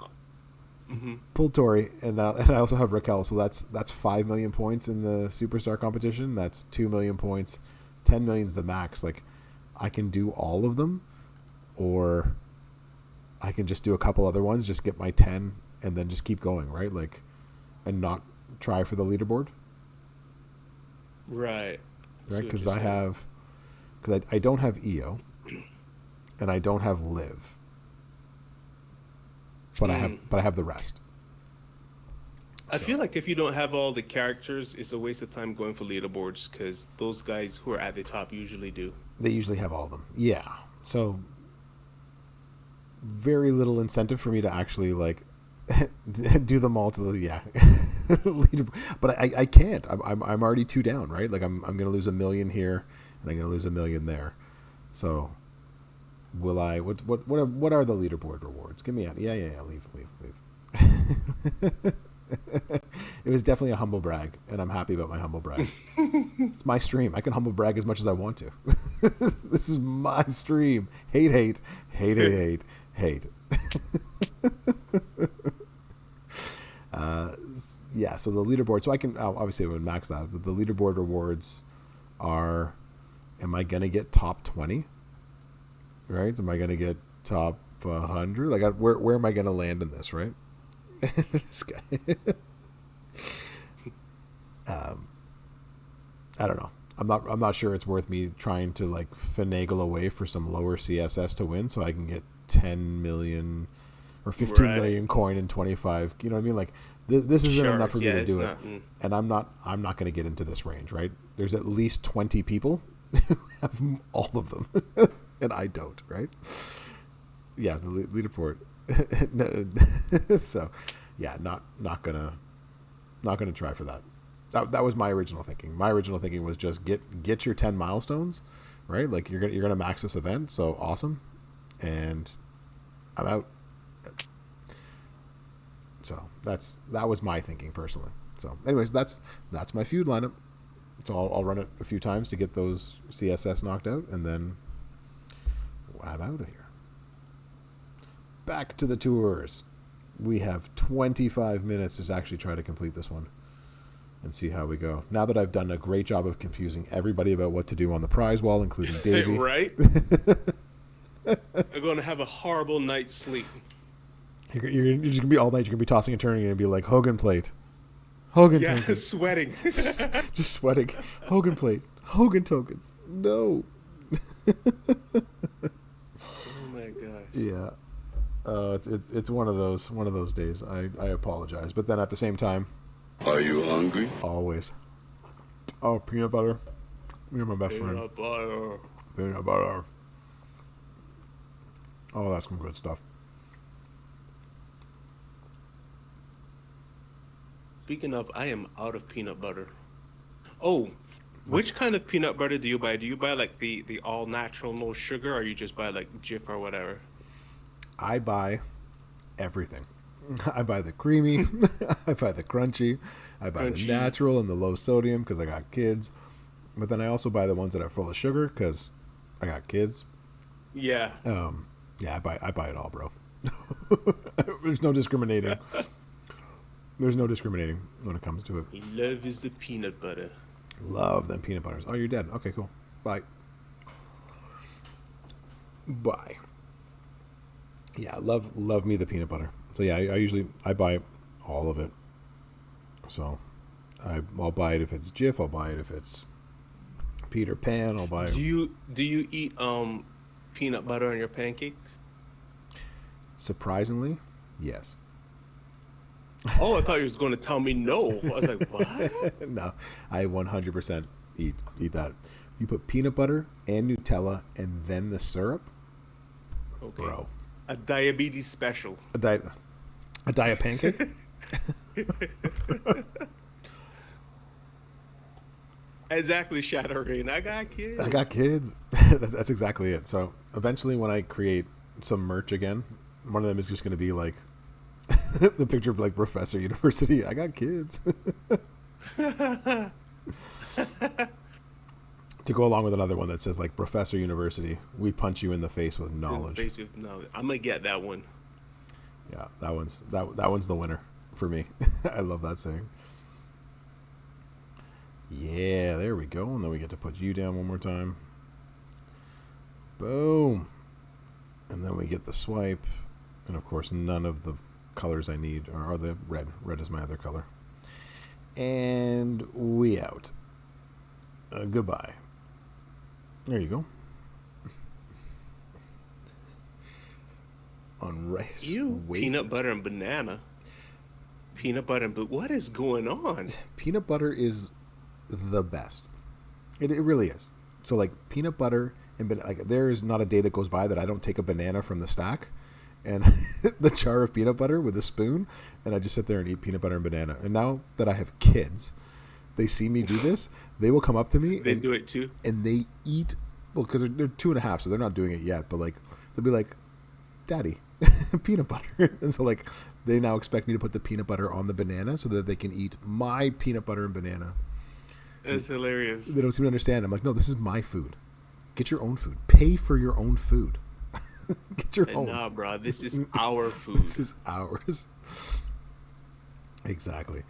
and I also have Raquel, so that's 5 million points in the superstar competition. That's 2 million points. 10 million is the max. Like, I can do all of them, or I can just do a couple other ones, just get my 10, and then just keep going, right? Like, and not try for the leaderboard, right. right? Because I don't have EO, and I don't have Liv, but I have the rest. I feel like if you don't have all the characters, it's a waste of time going for leaderboards because those guys who are at the top usually do. They usually have all of them. Yeah. So very little incentive for me to actually like do them all to the leaderboard. But I can't. I'm already 2 down, right? Like I'm going to lose 1 million here and I'm going to lose 1 million there. So will I? What are the leaderboard rewards? Give me out. Yeah. Leave. It was definitely a humble brag, and I'm happy about my humble brag. It's my stream. I can humble brag as much as I want to. This is my stream. Hate. Yeah, so the leaderboard. So I can obviously I would max that, but the leaderboard rewards are: am I gonna get top 20? Right? Am I gonna get top 100? Like, where am I gonna land in this? Right? This guy. I don't know. I'm not sure it's worth me trying to like finagle away for some lower CSS to win, so I can get 10 million or 15 million coin in 25. You know what I mean? Like this isn't enough for me to do it. And I'm not going to get into this range, right? There's at least 20 people who have all of them, and I don't, right? Yeah, the leaderboard. So, yeah, not gonna try for that. That was my original thinking. My original thinking was just get your 10 milestones, right? Like you're gonna max this event, so awesome, and I'm out. So that was my thinking personally. So, anyways, that's my feud lineup. So I'll run it a few times to get those CSS knocked out, and then I'm out of here. Back to the tours. We have 25 minutes to actually try to complete this one and see how we go. Now that I've done a great job of confusing everybody about what to do on the prize wall, including Davey. Right? I'm going to have a horrible night's sleep. You're just going to be all night. You're going to be tossing and turning and be like, Hogan plate. Hogan tokens. Sweating. Just sweating. Hogan plate. Hogan tokens. No. Oh my gosh. Yeah. It's one of those days. I apologize, but then at the same time, are you hungry? Always. Oh, peanut butter. You're my best friend. Peanut butter. Peanut butter. Oh, that's some good stuff. Speaking of, I am out of peanut butter. Oh, which kind of peanut butter do you buy? Do you buy like the all natural, no sugar, or you just buy like Jif or whatever? I buy everything. I buy the creamy. I buy the crunchy. I buy the natural and the low sodium because I got kids. But then I also buy the ones that are full of sugar because I got kids. Yeah. Yeah, I buy it all, bro. There's no discriminating. There's no discriminating when it comes to it. Love is the peanut butter. Love them peanut butters. Oh, you're dead. Okay, cool. Bye. Bye. Yeah, love me the peanut butter. So yeah, I usually buy all of it. So I'll buy it if it's Jif. I'll buy it if it's Peter Pan. I'll buy it. Do you eat peanut butter on your pancakes? Surprisingly, yes. Oh, I thought you was going to tell me no. I was like, what? No, I 100% eat that. You put peanut butter and Nutella and then the syrup. Okay. Bro. A diabetes special. A diet pancake? Exactly, Shadowrain. I got kids. That's exactly it. So eventually when I create some merch again, one of them is just going to be like the picture of like Professor University. I got kids. To go along with another one that says like Professor University, we punch you in the face with knowledge. I'm gonna get that one. Yeah, that one's the winner for me. I love that saying. Yeah, there we go. And then we get to put you down one more time. Boom. And then we get the swipe. And of course, none of the colors I need are the red. Red is my other color. And we out. Goodbye. There you go. On rice. Peanut butter and banana. Peanut butter and what is going on? Peanut butter is the best. It really is. So like peanut butter and like there is not a day that goes by that I don't take a banana from the stack and the jar of peanut butter with a spoon, and I just sit there and eat peanut butter and banana. And now that I have kids, they see me do this, they will come up to me. They do it too. And they eat, well, because they're 2.5, so they're not doing it yet. But like, they'll be like, "Daddy, peanut butter." And so like, they now expect me to put the peanut butter on the banana so that they can eat my peanut butter and banana. That's hilarious. They don't seem to understand. I'm like, no, this is my food. Get your own food. Pay for your own food. Get your own. Nah, bro, this is our food. This is ours. Exactly.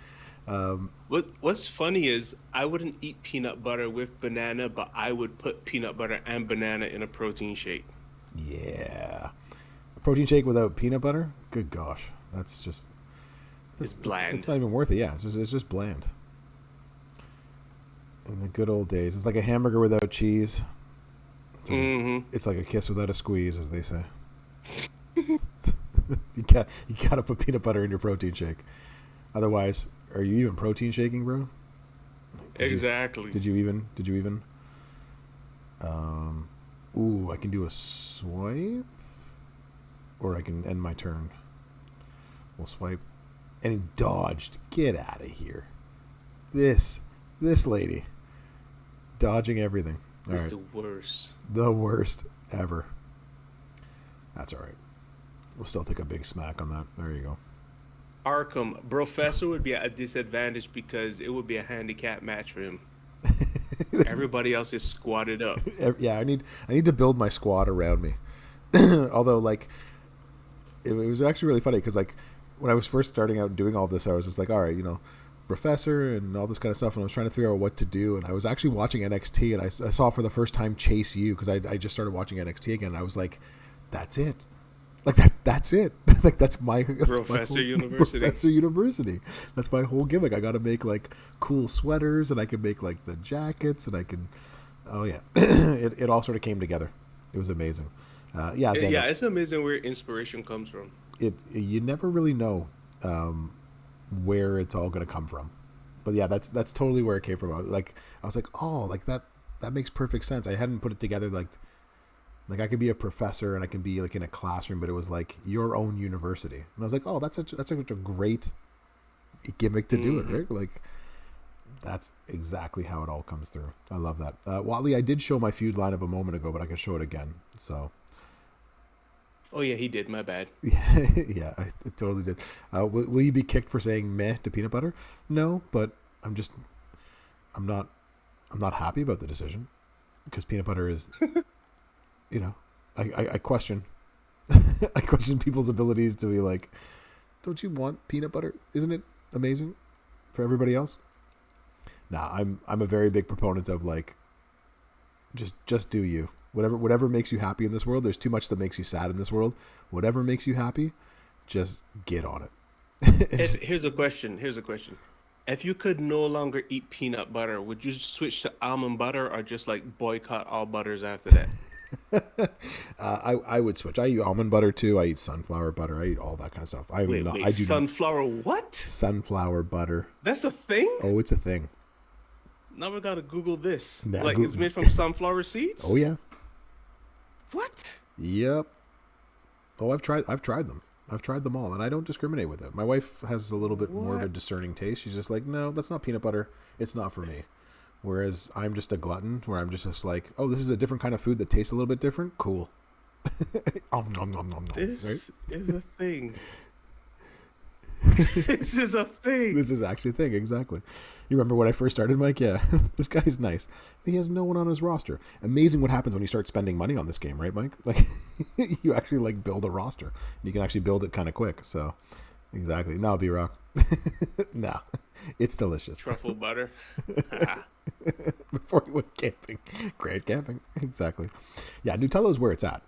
What's funny is I wouldn't eat peanut butter with banana, but I would put peanut butter and banana in a protein shake. Yeah. A protein shake without peanut butter? Good gosh. That's just... It's bland. It's not even worth it. Yeah, it's just bland. In the good old days. It's like a hamburger without cheese. It's like a kiss without a squeeze, as they say. You gotta put peanut butter in your protein shake. Otherwise, are you even protein shaking, bro? Exactly. Did you even? Ooh, I can do a swipe, or I can end my turn. We'll swipe, and he dodged. Get out of here. This lady, dodging everything. All It's right. the worst. The worst ever. That's all right. We'll still take a big smack on that. There you go. Arkham Professor would be at a disadvantage because it would be a handicap match for him. Everybody else is squatted up. Yeah, I need to build my squad around me. Although, like, it was actually really funny because, like, when I was first starting out doing all this, I was just like, all right, Professor and all this kind of stuff, and I was trying to figure out what to do. And I was actually watching NXT, and I saw for the first time Chase U because I just started watching NXT again. And I was like, that's it. Like that's it. Like that's my Professor University. Professor University. That's my whole gimmick. I got to make like cool sweaters, and I can make like the jackets, and I can. Oh yeah, it all sort of came together. It was amazing. Yeah, Xander, Yeah, it's amazing where inspiration comes from. you never really know where it's all going to come from, but yeah, that's totally where it came from. Like I was like, oh, like that makes perfect sense. I hadn't put it together like I could be a professor and I can be like in a classroom, but it was like your own university. And I was like, oh, that's such a great gimmick to do it, right? Like that's exactly how it all comes through. I love that. Watley, I did show my feud lineup a moment ago, but I can show it again. So Oh yeah, he did. My bad. yeah, I totally did. Will you be kicked for saying meh to peanut butter? No, but I'm not happy about the decision because peanut butter is, I question, I question people's abilities to be like, don't you want peanut butter? Isn't it amazing for everybody else? Nah, I'm a very big proponent of like, just do you. Whatever makes you happy in this world. There's too much that makes you sad in this world. Whatever makes you happy, just get on it. Here's a question. If you could no longer eat peanut butter, would you switch to almond butter or just like boycott all butters after that? I would switch. I eat almond butter too. I eat sunflower butter. I eat all that kind of stuff. I do sunflower what? Sunflower butter. That's a thing? Oh, it's a thing. Now we gotta Google this. Nah, like it's made from sunflower seeds? Oh yeah. What? Yep. Oh, I've tried them. I've tried them all, and I don't discriminate with it. My wife has a little bit more of a discerning taste. She's just like, no, that's not peanut butter. It's not for me. Whereas I'm just a glutton, where I'm just like, oh, this is a different kind of food that tastes a little bit different. Cool. This is a thing. This is a thing. This is actually a thing, exactly. You remember when I first started, Mike? Yeah, this guy's nice. But he has no one on his roster. Amazing what happens when you start spending money on this game, right, Mike? Like, you actually, like, build a roster. You can actually build it kind of quick, so... Exactly. No, B-Rock. No, it's delicious. Truffle butter. Before you went camping. Great camping. Exactly. Yeah, Nutella is where it's at.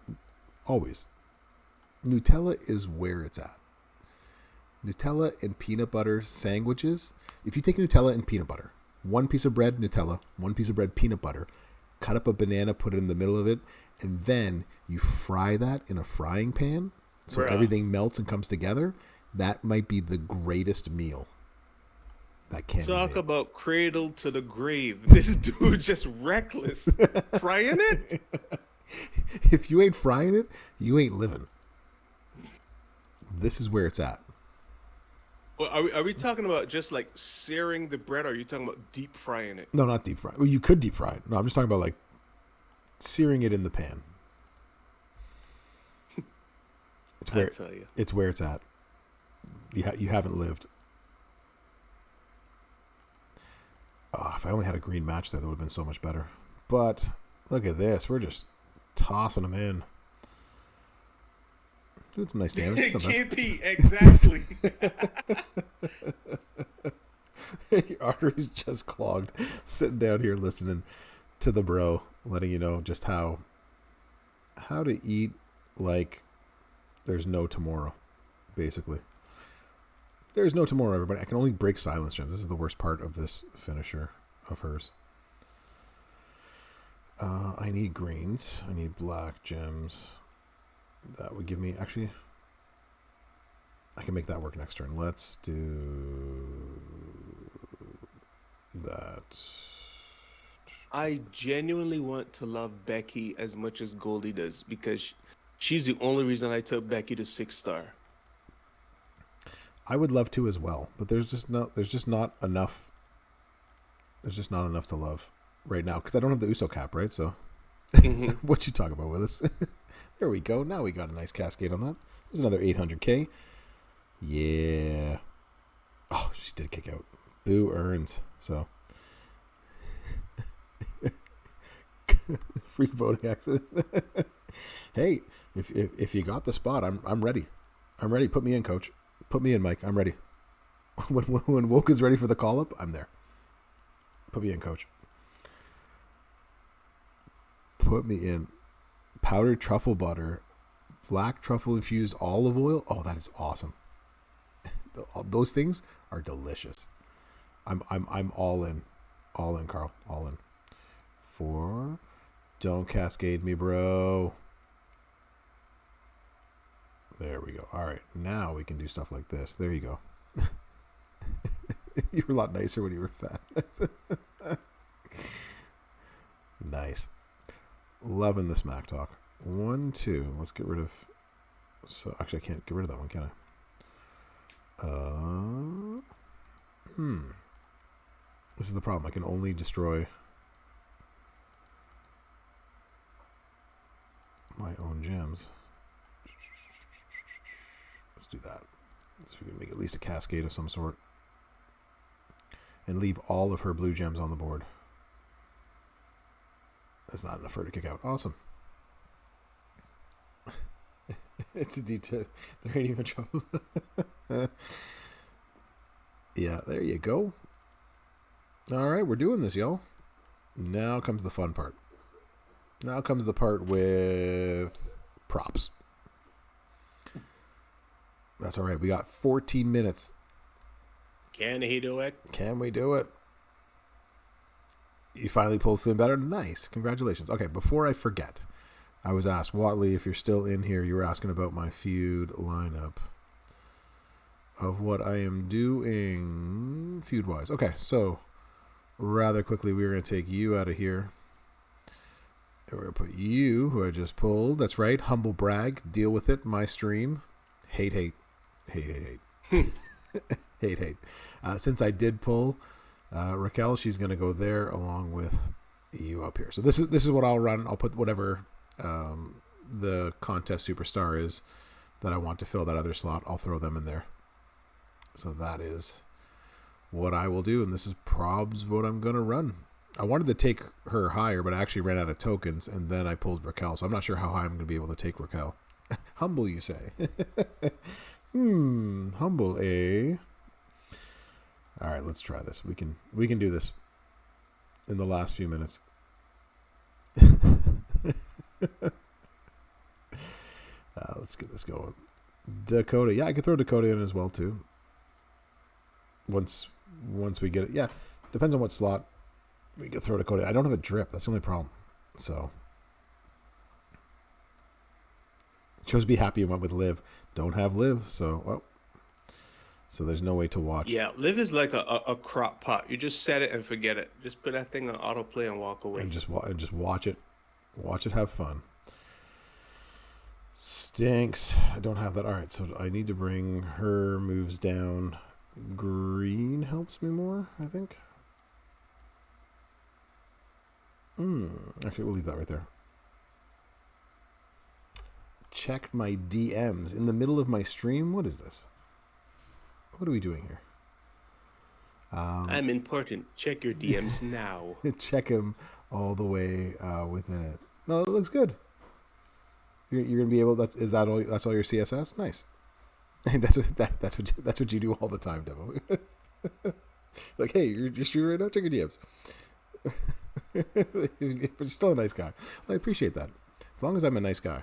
Always. Nutella is where it's at. Nutella and peanut butter sandwiches. If you take Nutella and peanut butter, one piece of bread, Nutella, one piece of bread, peanut butter, cut up a banana, put it in the middle of it, and then you fry that in a frying pan so everything melts and comes together, that might be the greatest meal that can Talk be made. about cradle to the grave. This dude just reckless. Frying it? If you ain't frying it, you ain't living. This is where it's at. Well, are we talking about just like searing the bread, or are you talking about deep frying it? No, not deep fry. Well, you could deep fry it. No, I'm just talking about like searing it in the pan. It's where, I tell you. It's where it's at. You haven't lived. Oh, if I only had a green match there, that would have been so much better. But look at this. We're just tossing them in. Doing some nice damage. KP, exactly. Your arteries just clogged. Sitting down here listening to the bro, letting you know just how to eat like there's no tomorrow, basically. There's no tomorrow, everybody. I can only break silence gems. This is the worst part of this finisher of hers. I need greens. I need black gems. That would give me... Actually, I can make that work next turn. Let's do that. I genuinely want to love Becky as much as Goldie does, because she's the only reason I took Becky to 6-star. I would love to as well, but there's just not enough. There's just not enough to love right now because I don't have the Uso cap, right? So Mm-hmm. what you talking about, Willis? There we go. Now we got a nice cascade on that. There's another 800k. Yeah. Oh, she did kick out. Boo earns. So freak voting accident. Hey, if you got the spot, I'm ready. I'm ready. Put me in, coach. Put me in, Mike. I'm ready. When Woke is ready for the call up, I'm there. Put me in, coach. Put me in. Powdered truffle butter, black truffle infused olive oil. Oh, that is awesome. Those things are delicious. I'm all in. All in, Carl. All in. 4. Don't cascade me, bro. There we go. All right. Now we can do stuff like this. There you go. You were a lot nicer when you were fat. Nice. Loving the smack talk. 1, 2. Let's get rid of... So, actually, I can't get rid of that one, can I? This is the problem. I can only destroy my own gems. Let's do that. So we can make at least a cascade of some sort. And leave all of her blue gems on the board. That's not enough for her to kick out. Awesome. It's a detail. There ain't even trouble. Yeah, there you go. All right, we're doing this, y'all. Now comes the fun part. Now comes the part with props. That's all right. We got 14 minutes. Can he do it? Can we do it? You finally pulled Finn better? Nice. Congratulations. Okay, before I forget, I was asked, Watley, if you're still in here, you were asking about my feud lineup of what I am doing feud-wise. Okay, so rather quickly, we're going to take you out of here. And we're going to put you, who I just pulled. That's right. Humble brag. Deal with it. My stream. Hate. Hate. Hate. Since I did pull Raquel, she's going to go there along with you up here. So this is what I'll run. I'll put whatever the contest superstar is that I want to fill that other slot. I'll throw them in there. So that is what I will do. And this is probs what I'm going to run. I wanted to take her higher, but I actually ran out of tokens, and then I pulled Raquel. So I'm not sure how high I'm going to be able to take Raquel. Humble, you say? Humble, eh? All right, let's try this. We can do this in the last few minutes. Let's get this going. Dakota. Yeah, I could throw Dakota in as well, too. Once we get it. Yeah, depends on what slot we could throw Dakota. I don't have a drip. That's the only problem. So, chose be happy and went with Liv. Don't have Liv, so, well. So there's no way to watch. Yeah, Liv is like a crock pot. You just set it and forget it. Just put that thing on autoplay and walk away. And just watch it. Watch it have fun. Stinks. I don't have that. All right, so I need to bring her moves down. Green helps me more, I think. Actually, we'll leave that right there. Check my DMs in the middle of my stream. What is this? What are we doing here? I'm important. Check your DMs now. Check him all the way within it. No, it looks good. You're gonna be able. That's all your CSS. Nice. That's what you do all the time, Demo. Like, hey, you're streaming right now. Check your DMs. But you're still a nice guy. Well, I appreciate that. As long as I'm a nice guy,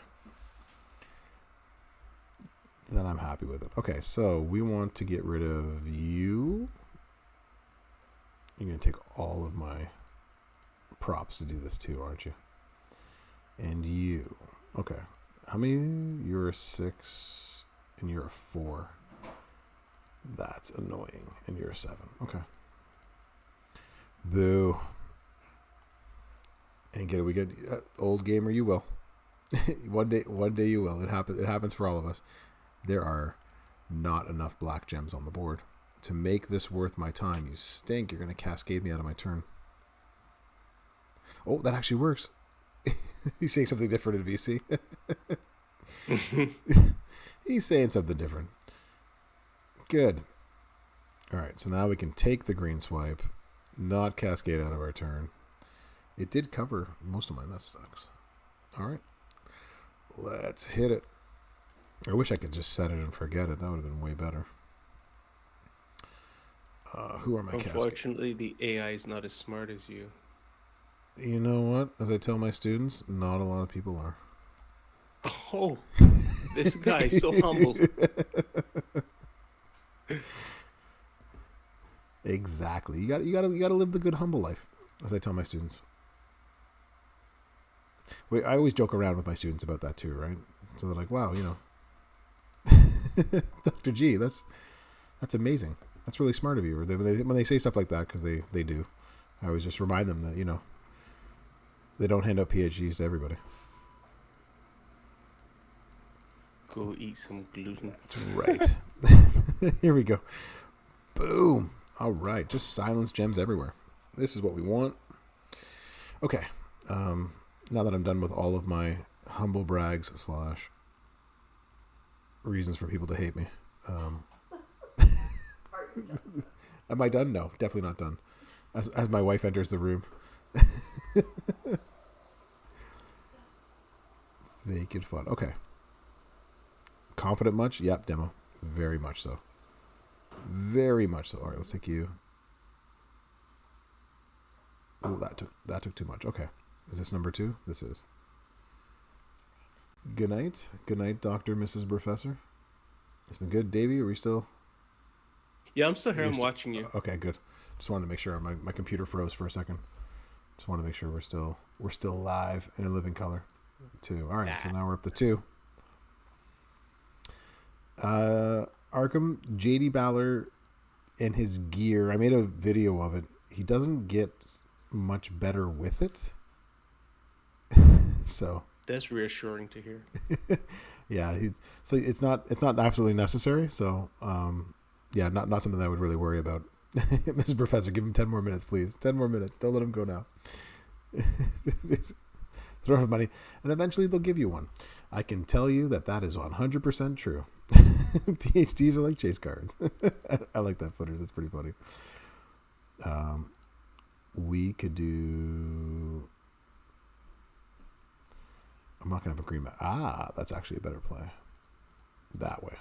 then I'm happy with it. Okay, so we want to get rid of you. You're going to take all of my props to do this too, aren't you? And you. Okay. How many? You're a 6 and you're a 4. That's annoying. And you're a 7. Okay. Boo. And get it. We get old gamer. You will. One day you will. It happens for all of us. There are not enough black gems on the board to make this worth my time. You stink. You're going to cascade me out of my turn. Oh, that actually works. He's saying something different in VC. He's saying something different. Good. All right, so now we can take the green swipe, not cascade out of our turn. It did cover most of mine. That sucks. All right. Let's hit it. I wish I could just set it and forget it. That would have been way better. Who are my cascades? Unfortunately, the AI is not as smart as you. You know what? As I tell my students, not a lot of people are. Oh, this guy is so humble. Exactly. You got to live the good humble life, as I tell my students. Wait, I always joke around with my students about that too, right? So they're like, "Wow, you know, Dr. G, that's amazing. That's really smart of you." Or when they say stuff like that, because they do, I always just remind them that, you know, they don't hand out PhDs to everybody. Go eat some gluten. That's right. Here we go. Boom. All right. Just silence gems everywhere. This is what we want. Okay. Now that I'm done with all of my humble brags / reasons for people to hate me. Am I done? No, definitely not done. As my wife enters the room. Naked fun. Okay. Confident much? Yep, demo. Very much so. Very much so. All right, let's take you. Oh, that took too much. Okay. Is this number 2? This is. Good night. Good night, Dr. Mrs. Professor. It's been good. Davey, are we still? Yeah, I'm still here. I'm watching you. Okay, good. Just wanted to make sure my computer froze for a second. Just want to make sure we're still live in a living color. 2. All right, so now we're up to 2. Arkham, JD Ballard and his gear. I made a video of it. He doesn't get much better with it. So that's reassuring to hear. Yeah, so it's not absolutely necessary. So yeah, not something that I would really worry about. Mrs. Professor, give him 10 more minutes, please. 10 more minutes. Don't let him go now. Throw him money, and eventually they'll give you one. I can tell you that is 100% true. PhDs are like chase cards. I like that, footers. That's pretty funny. We could do. I'm not gonna have a green mat. That's actually a better play. That way.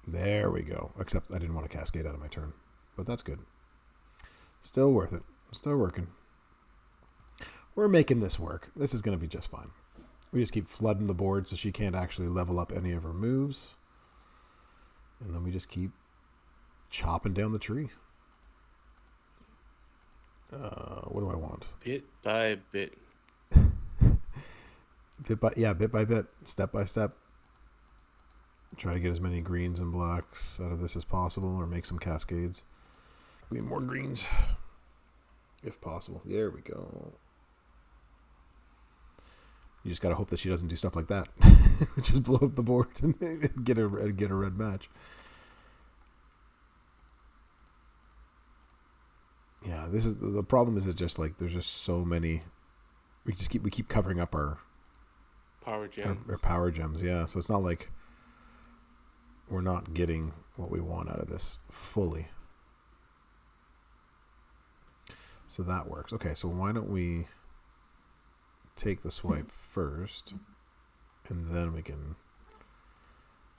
There we go. Except I didn't want to cascade out of my turn, but that's good. Still worth it. Still working. We're making this work. This is going to be just fine. We just keep flooding the board so she can't actually level up any of her moves. And then we just keep chopping down the tree. What do I want? Bit by bit. Bit by bit. Step by step. Try to get as many greens and blacks out of this as possible, or make some cascades. We need more greens, if possible. There we go. You just gotta hope that she doesn't do stuff like that. Just blow up the board and get a red match. Yeah, this is the problem. Is just like there's just so many. We keep covering up our power gems. Our power gems. Yeah, so it's not like we're not getting what we want out of this fully. So that works. Okay, so why don't we take the swipe first, and then we can.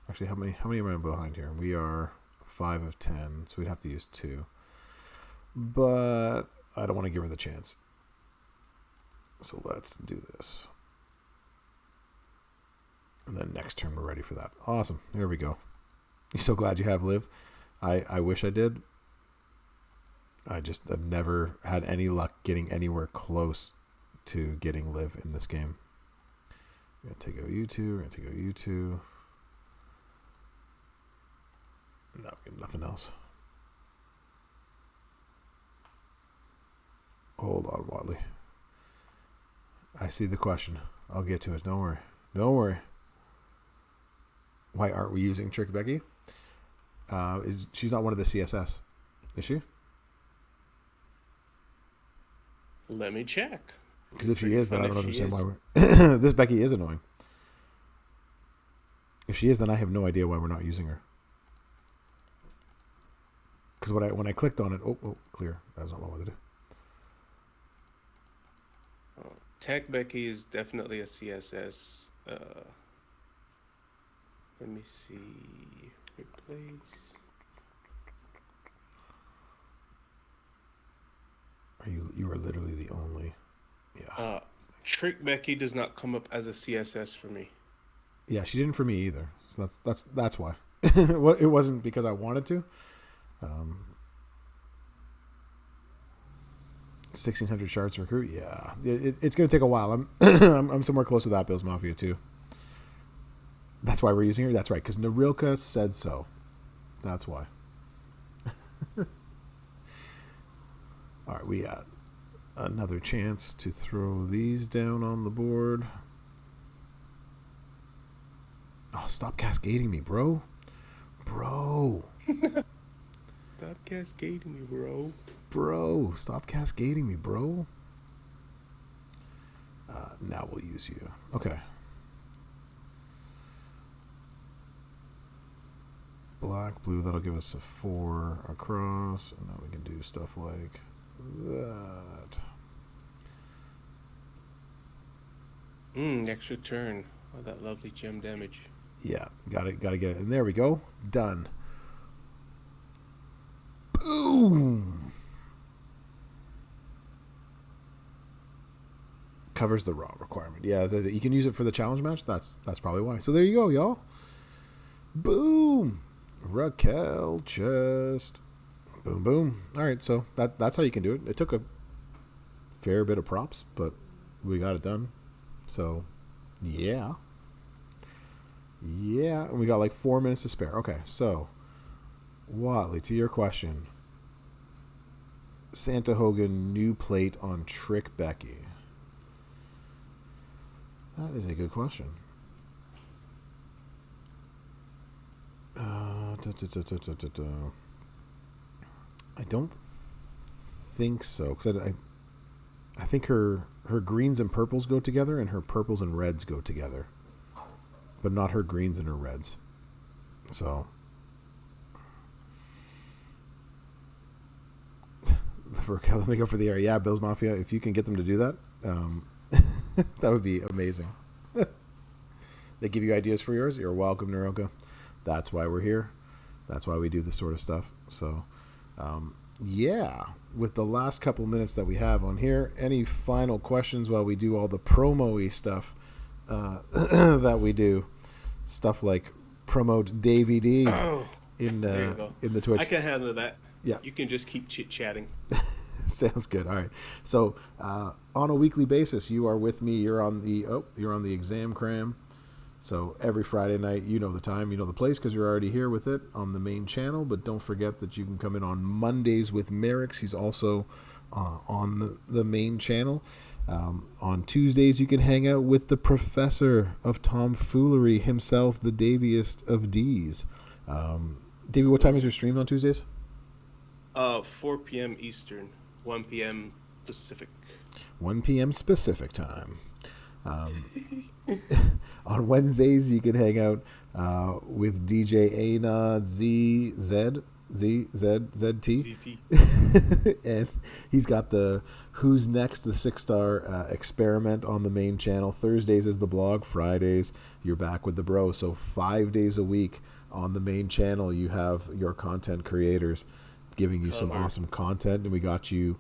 Actually, how many am I behind here? We are 5 of 10, so we'd have to use 2. But I don't want to give her the chance. So let's do this. And then next turn we're ready for that. Awesome. Here we go. I'm so glad you have Liv. I wish I did. I've never had any luck getting anywhere close to getting Liv in this game. We're going to take out you two. We're going to take out you two. No, we got nothing else. Hold on, Wadley. I see the question. I'll get to it. Don't worry. Don't worry. Why aren't we using Trick Becky? She's not one of the CSS, is she? Let me check. Because if she is, then I don't understand why we're... This Becky is annoying. If she is, then I have no idea why we're not using her. Because when I clicked on it... Oh, clear. That's not what I wanted to do. Tech Becky is definitely a CSS. Let me see. Replace. You are literally the only... Yeah. Trick Becky does not come up as a CSS for me. Yeah, she didn't for me either. So that's why. It wasn't because I wanted to. 1,600 shards recruit. Yeah, it's going to take a while. I'm somewhere close to that Bills Mafia too. That's why we're using her. That's right, because Narilka said so. That's why. All right, we got another chance to throw these down on the board. Oh, stop cascading me, bro. Bro. Stop cascading me, bro. Bro, stop cascading me, bro. Now we'll use you. Okay. Black, blue, that'll give us a 4 across. And now we can do stuff like that. Extra turn. Oh, that lovely gem damage. Yeah, got to get it. And there we go. Done. Boom. Covers the raw requirement. Yeah, you can use it for the challenge match. That's probably why. So there you go, y'all. Boom. Raquel chest. Boom, boom. All right, so that's how you can do it. It took a fair bit of props, but we got it done. So, yeah. Yeah, and we got like 4 minutes to spare. Okay, so, Watley, to your question. Santa Hogan new plate on Trick Becky. That is a good question. I don't think so, because I think her greens and purples go together, and her purples and reds go together, but not her greens and her reds. So, let me go for the air. Yeah, Bills Mafia, if you can get them to do that, that would be amazing. They give you ideas for yours. You're welcome, Naroka. That's why we're here. That's why we do this sort of stuff. So, yeah, with the last couple minutes that we have on here, any final questions while we do all the promo-y stuff that we do? Stuff like promote Davey D in the Twitch. I can handle that. Yeah. You can just keep chit-chatting. Sounds good. All right. So on a weekly basis, you are with me. You're on the exam cram. So every Friday night, you know the time, you know the place, because you're already here with it on the main channel. But don't forget that you can come in on Mondays with Merrick's. He's also on the main channel. On Tuesdays, you can hang out with the professor of tomfoolery himself, the Daviest of D's. Davey, what time is your stream on Tuesdays? 4 p.m. Eastern, 1 p.m. Pacific. 1 p.m. Specific time. On Wednesdays, you can hang out with DJ Anod ZZT. And he's got the Who's Next, the 6-star experiment on the main channel. Thursdays is the blog. Fridays, you're back with the bro. So 5 days a week on the main channel, you have your content creators giving you some awesome content, and we got you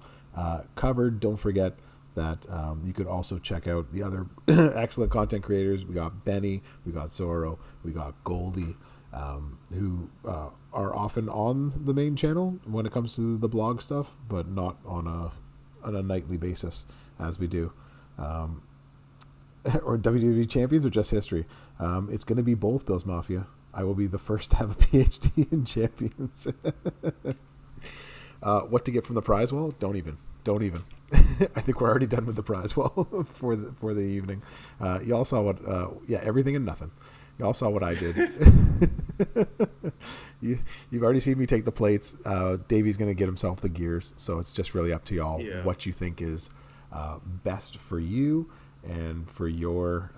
covered. Don't forget that you could also check out the other excellent content creators. We got Benny, we got Zorro, we got Goldie, who are often on the main channel when it comes to the blog stuff, but not on a nightly basis as we do. Or WWE champions or just history. It's going to be both, Bills Mafia. I will be the first to have a PhD in champions. What to get from the Prizewall? Don't even. I think we're already done with the Prizewall for the evening. Y'all saw what? Everything and nothing. Y'all saw what I did. You've already seen me take the plates. Davey's going to get himself the gears, so it's just really up to y'all what you think is best for you and for your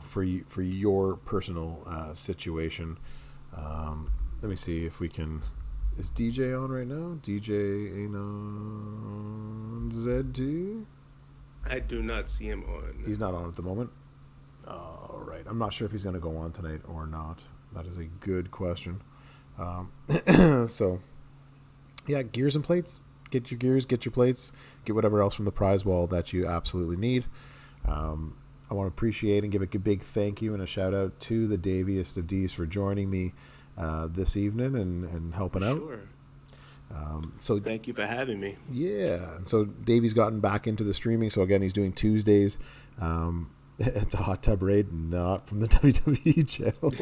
for your personal situation. Let me see if we can. Is DJ on right now? DJ ain't on ZT? I do not see him on. He's not on at the moment. All right. I'm not sure if he's going to go on tonight or not. That is a good question. So, yeah, gears and plates. Get your gears, get your plates, get whatever else from the Prizewall that you absolutely need. I want to appreciate and give a big thank you and a shout out to the Daviest of D's for joining me this evening and helping out. Sure. So thank you for having me. Yeah, and so Davey's gotten back into the streaming. So again, he's doing Tuesdays. It's a hot tub raid, not from the WWE channel.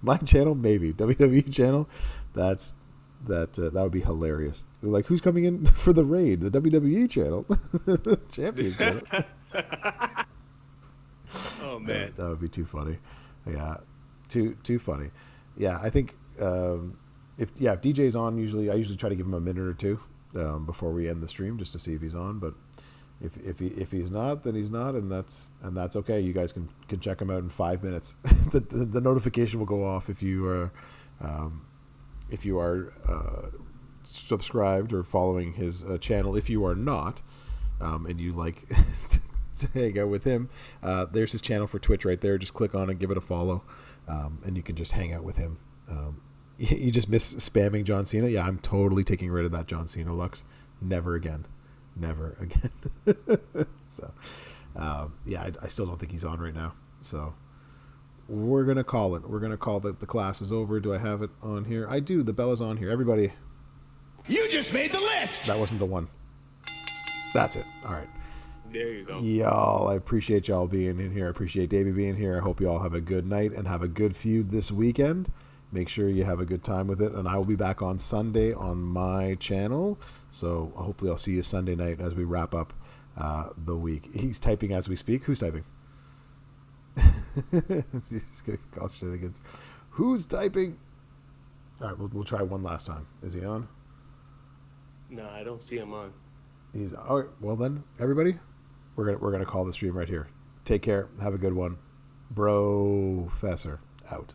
My channel, maybe WWE channel. That would be hilarious. Like, who's coming in for the raid? The WWE channel, Champions channel. Oh man, that would be too funny. Yeah, too funny. Yeah, I think if DJ's on, I usually try to give him a minute or two before we end the stream just to see if he's on. But if he's not, then he's not, and that's okay. You guys can check him out in 5 minutes. the notification will go off if you are subscribed or following his channel. If you are not, and you like to hang out with him, there's his channel for Twitch right there. Just click on it, give it a follow, and you can just hang out with him. You just miss spamming John Cena. Yeah, I'm totally taking rid of that John Cena Lux. Never again. So, I still don't think he's on right now. So we're going to call it. We're going to call that the class is over. Do I have it on here? I do. The bell is on here. Everybody. You just made the list. That wasn't the one. That's it. All right. There you go. Y'all, I appreciate y'all being in here. I appreciate Davey being here. I hope you all have a good night and have a good feud this weekend. Make sure you have a good time with it. And I will be back on Sunday on my channel. So hopefully I'll see you Sunday night as we wrap up the week. He's typing as we speak. Who's typing? He's going to call shenanigans. Who's typing? All right, we'll try one last time. Is he on? No, I don't see him on. He's all right. Well then, everybody, we're gonna call the stream right here. Take care. Have a good one. Bro Fesser out.